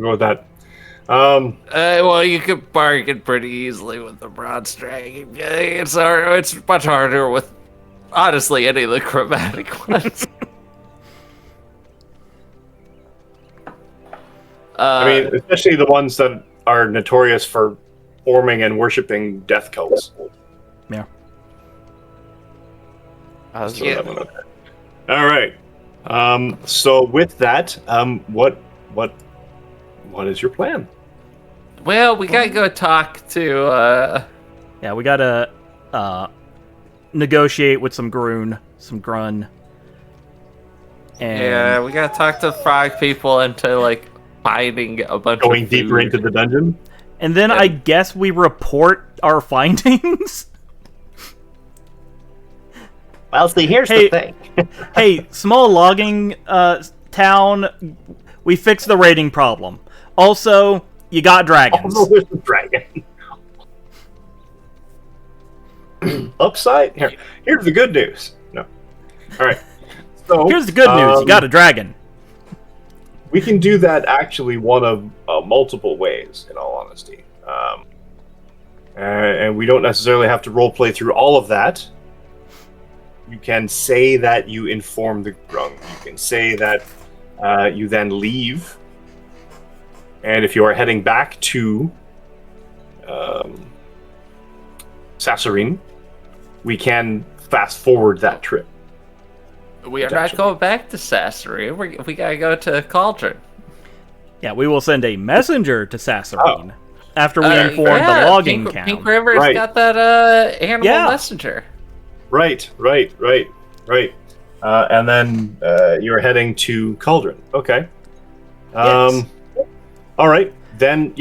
go with that. Well, you could bargain pretty easily with the bronze dragon. It's much harder with, honestly, any of the chromatic ones. I mean, especially the ones that are notorious for forming and worshipping death cults. Yeah. All right. So with that, what is your plan? Well, we gotta go talk to, Yeah, we gotta, negotiate with some grun. And yeah, we gotta talk to frog people into, like, finding a bunch Going of deeper food. into the dungeon? And then I guess we report our findings? Well, see, here's Hey. the thing. Hey, small logging town, we fixed the raiding problem. Also, you got dragons. Oh, there's the dragon. Upside? Here's the good news. No. All right. So Here's the good news, you got a dragon. We can do that actually one of multiple ways, in all honesty. And we don't necessarily have to roleplay through all of that. You can say that you inform the Grung. You can say that you then leave. And if you are heading back to Sasserine, we can fast forward that trip. We are not going back to Sassery. We gotta go to Cauldron. Yeah, we will send a messenger to Sasserine after we inform Yeah, the logging Pink, count. Pink River's Right. got that animal messenger. Right. And then you're heading to Cauldron. Okay. Yes. All right. Then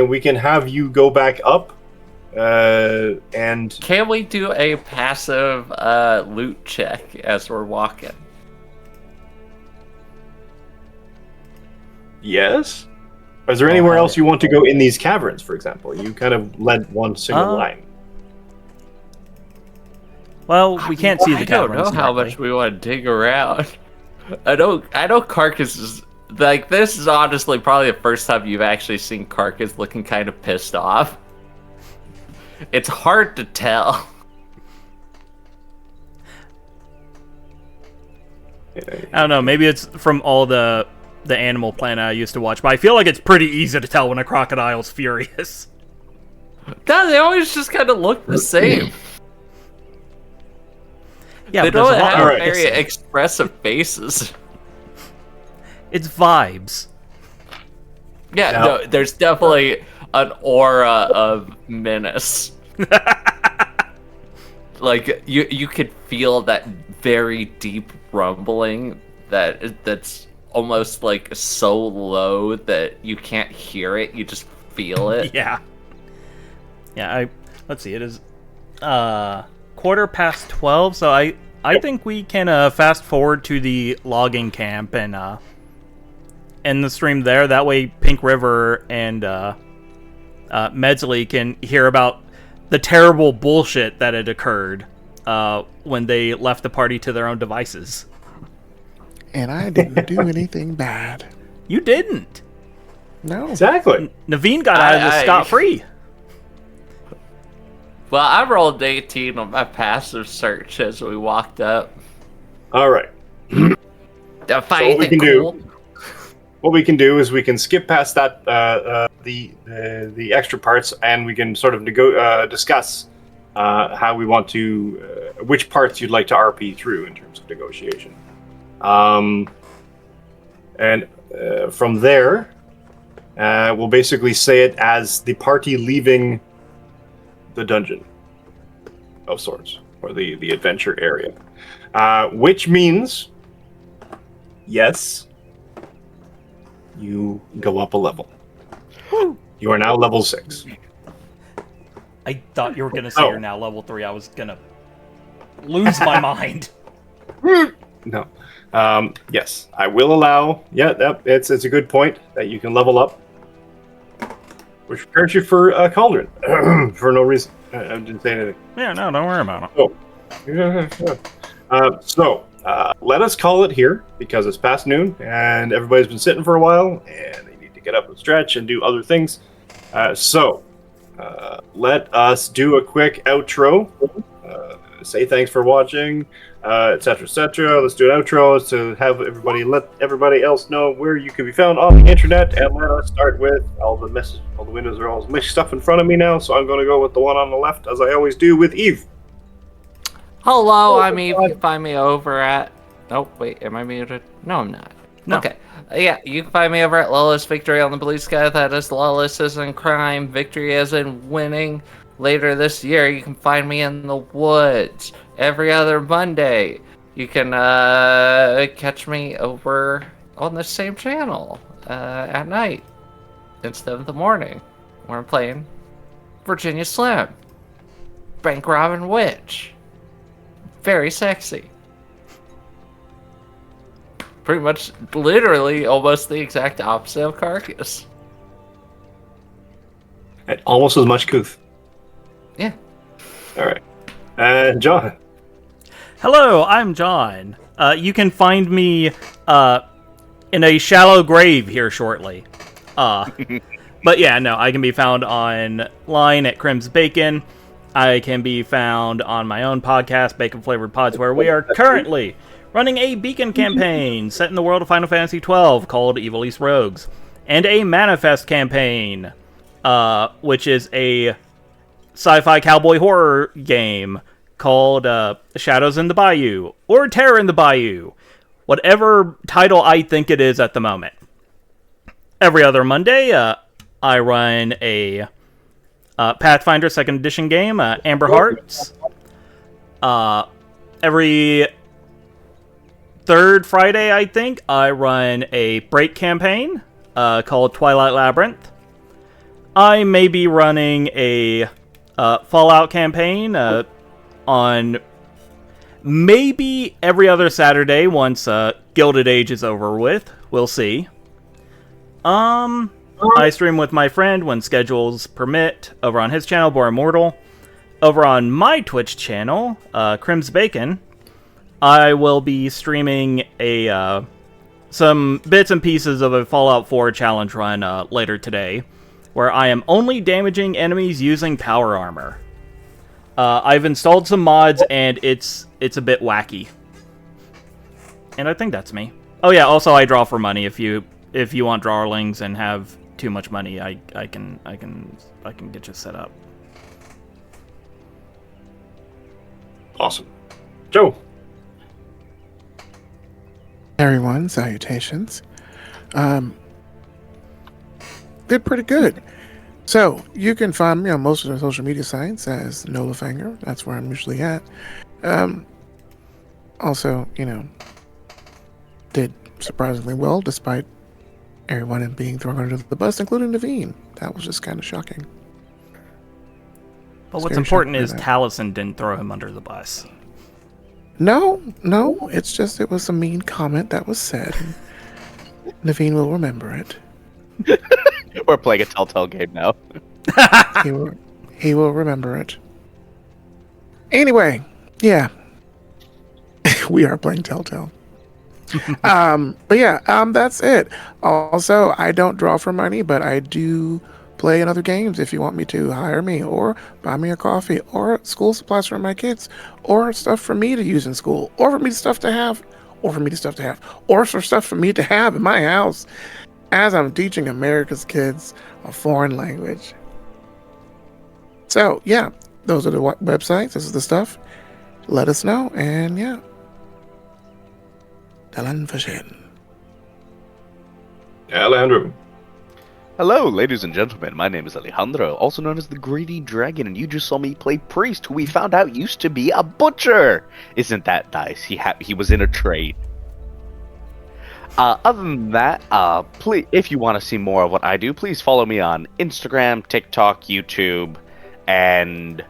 we can have you go back up. And Can we do a passive loot check as we're walking? yes. Is there anywhere else you want to go in these caverns, for example? You kind of led one single line. Well, we can't see the I don't caverns. know how much we want to dig around. I know Carcass is like, this is honestly probably the first time you've actually seen Carcass looking kind of pissed off. It's hard to tell. I don't know, maybe it's from all the Animal Planet I used to watch, but I feel like it's pretty easy to tell when a crocodile's furious. No, they always just kind of look the same. Yeah, They but there's don't a lot have more very hissing. expressive faces. It's vibes. Yeah, Yeah. no, there's definitely an aura of menace. Like you could feel that very deep rumbling that's almost like so low that you can't hear it, you just feel it. Yeah. Let's see, it is 12:15, so I think we can fast forward to the logging camp and end the stream there. That way Pink River and Medsley can hear about the terrible bullshit that had occurred when they left the party to their own devices. And I didn't do anything bad. You didn't. No. Exactly. Naveen got out of this scot-free. Well, I rolled 18 on my passive search as we walked up. All right. What we can do is we can skip past that the extra parts, and we can sort of discuss how we want to which parts you'd like to RP through in terms of negotiation. And from there, we'll basically say it as the party leaving the dungeon of sorts, or the adventure area, which means, yes, you go up a level. You are now level 6. I thought you were going to say you're now level 3. I was going to lose my mind. No. Yes, I will allow. Yeah, it's a good point that you can level up, which prepares you for Cauldron for no reason. I didn't say anything. Yeah, no, don't worry about it. So let us call it here because it's past noon and everybody's been sitting for a while and they need to get up and stretch and do other things. So let us do a quick outro. Say thanks for watching, etc., etc. Let's do an outro to have let everybody else know where you can be found on the internet. And let us start with all the windows are all mixed up in front of me now, so I'm going to go with the one on the left, as I always do, with Eve. Hello, I'm Eve. You can find me over at... Oh, wait, am I muted? No, I'm not. No. Okay. Yeah, you can find me over at Lawless Victory on the Blue Sky. That is Lawless as in crime, victory as in winning. Later this year, you can find me in the woods every other Monday. You can catch me over on the same channel at night instead of the morning, where I'm playing Virginia Slim, Bank Robbing Witch. Very sexy. Pretty much, literally, almost the exact opposite of Carcass. And almost as much Kuth. Yeah. All right. John. Hello, I'm John. You can find me in a shallow grave here shortly. But yeah, no, I can be found online at Crim's Bacon. I can be found on my own podcast, Bacon Flavored Pods, where we are currently running a beacon campaign set in the world of Final Fantasy XII called Evil East Rogues, and a Manifest campaign, which is a sci-fi cowboy horror game called Shadows in the Bayou, or Terror in the Bayou, whatever title I think it is at the moment. Every other Monday, I run a Pathfinder 2nd Edition game, Amber Hearts. Every third Friday, I think, I run a break campaign called Twilight Labyrinth. I may be running a Fallout campaign on maybe every other Saturday once Gilded Age is over with. We'll see. I stream with my friend when schedules permit over on his channel, Bor Immortal. Over on my Twitch channel, Crim's Bacon, I will be streaming some bits and pieces of a Fallout 4 challenge run later today, where I am only damaging enemies using power armor. I've installed some mods, and it's a bit wacky. And I think that's me. Oh yeah, also I draw for money. If you want drawlings and have too much money, I can get you set up. Awesome. Joe. Everyone, salutations. Did pretty good. So you can find me on most of the social media sites as Nolafanger. That's where I'm usually at. Also, did surprisingly well despite everyone being thrown under the bus, including Naveen. That was just kind of shocking. But what's important is Taliesin didn't throw him under the bus. No, it's just it was a mean comment that was said. Naveen will remember it. We're playing a Telltale game now. He he will remember it. Anyway, yeah. We are playing Telltale. But yeah, that's it. Also, I don't draw for money, but I do play in other games. If you want me to, hire me or buy me a coffee or school supplies for my kids or stuff for me to use in school or for me stuff to have or for me to stuff to have or for stuff for me to have in my house as I'm teaching America's kids a foreign language. So yeah, those are the websites. This is the stuff. Let us know, and yeah. Dalan Fashin. Alejandro. Hello, ladies and gentlemen. My name is Alejandro, also known as the Greedy Dragon, and you just saw me play Priest, who we found out used to be a butcher. Isn't that nice? He was in a trade. Other than that, please, if you want to see more of what I do, please follow me on Instagram, TikTok, YouTube, and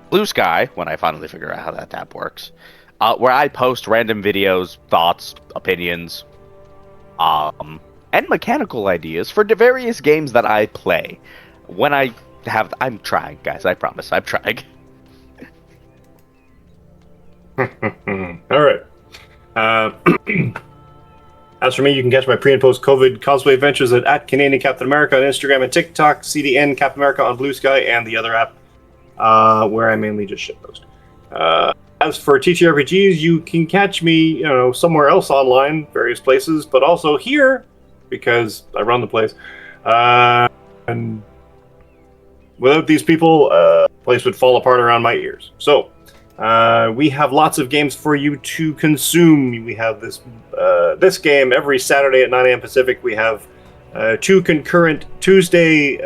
Blue Sky, when I finally figure out how that tab works, where I post random videos, thoughts, opinions, and mechanical ideas for the various games that I play. When I have... I'm trying, guys, I promise, I'm trying. Alright. As for me, you can catch my pre- and post-COVID cosplay adventures at Canadian Captain America on Instagram and TikTok, CDN Captain America on Blue Sky, and the other app, where I mainly just shitpost. As for TTRPGs, you can catch me, somewhere else online, various places, but also here, because I run the place. And without these people, the place would fall apart around my ears. So, we have lots of games for you to consume. We have this game every Saturday at 9 a.m. Pacific. We have 2 concurrent Tuesday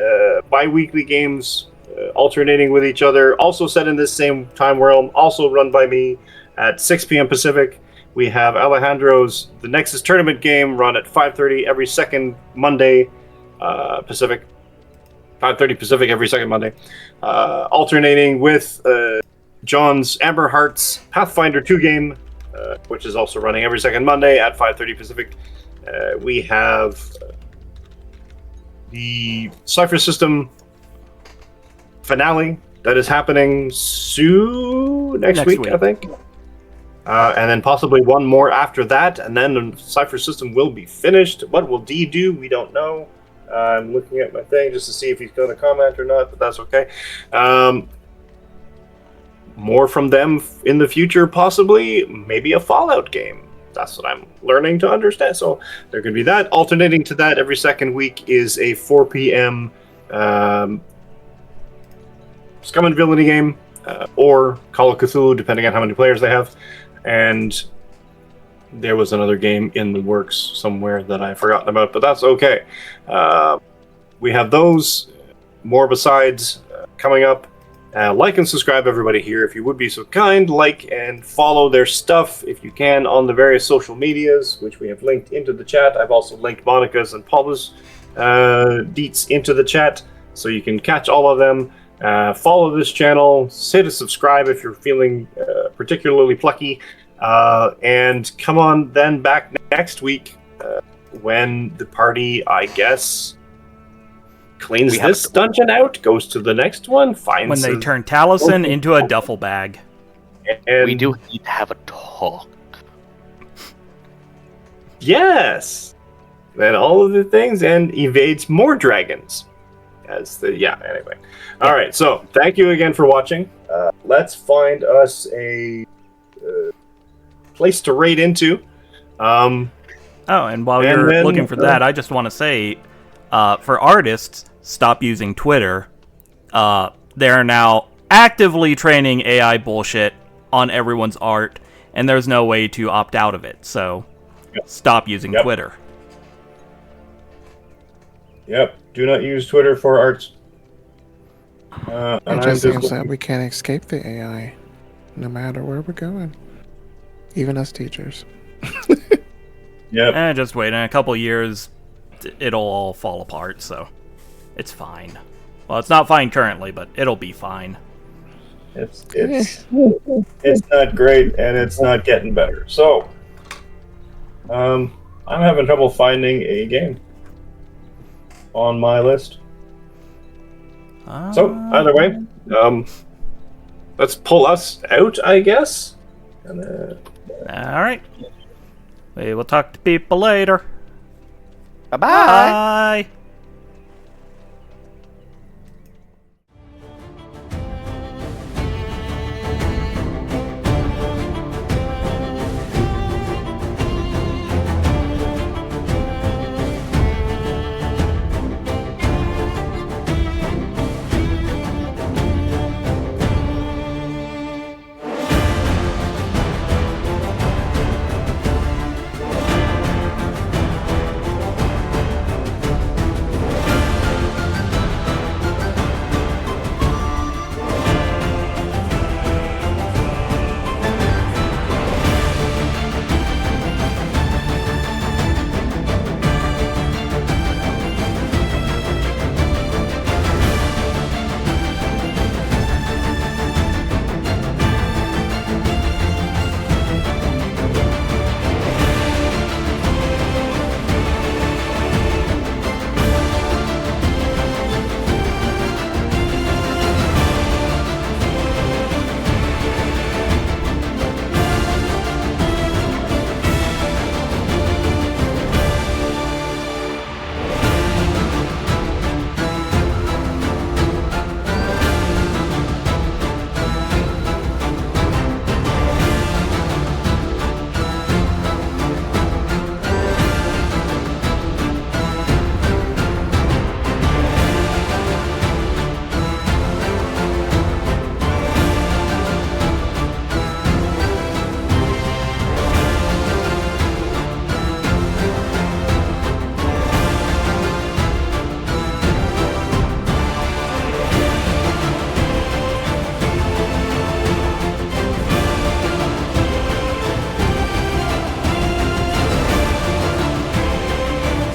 bi-weekly games alternating with each other, also set in this same time realm, also run by me at 6 p.m. Pacific. We have Alejandro's The Nexus Tournament game run at 5:30 every second Monday Pacific. 5:30 Pacific every second Monday. Alternating with John's Amber Hearts Pathfinder 2 game, which is also running every second Monday at 5:30 Pacific. We have the Cypher System finale that is happening soon, next week, I think. And then possibly one more after that, and then the Cypher System will be finished. What will D do? We don't know. I'm looking at my thing just to see if he's going to comment or not, but that's okay. More from them in the future, possibly. Maybe a Fallout game. That's what I'm learning to understand. So there could be that. Alternating to that every second week is a 4 p.m. Scum and Villainy game, or Call of Cthulhu, depending on how many players they have. And there was another game in the works somewhere that I've forgotten about, but that's okay. We have those, more besides, coming up. Like and subscribe, everybody here, if you would be so kind. Like and follow their stuff, if you can, on the various social medias, which we have linked into the chat. I've also linked Monica's and Paula's deets into the chat, so you can catch all of them. Follow this channel, hit subscribe if you're feeling particularly plucky, and come on then back next week when the party, I guess, cleans this dungeon out, goes to the next one, finds... When they turn Taliesin into a duffel bag. And we do need to have a talk. Yes! Then all of the things, and evades more dragons. Anyway. Alright, so, thank you again for watching. Let's find us a place to raid into. And while you're looking for that, I just want to say, for artists, stop using Twitter. They're now actively training AI bullshit on everyone's art, and there's no way to opt out of it, so stop using Twitter. Yep, do not use Twitter for arts. And just seems that we can't escape the AI, no matter where we're going. Even us teachers. Yep. Just wait, in a couple years, it'll all fall apart, so it's fine. Well, it's not fine currently, but it'll be fine. It's not great, and it's not getting better. So, I'm having trouble finding a game on my list. So either way, let's pull us out, I guess. And, All right. We will talk to people later. Bye bye. Bye.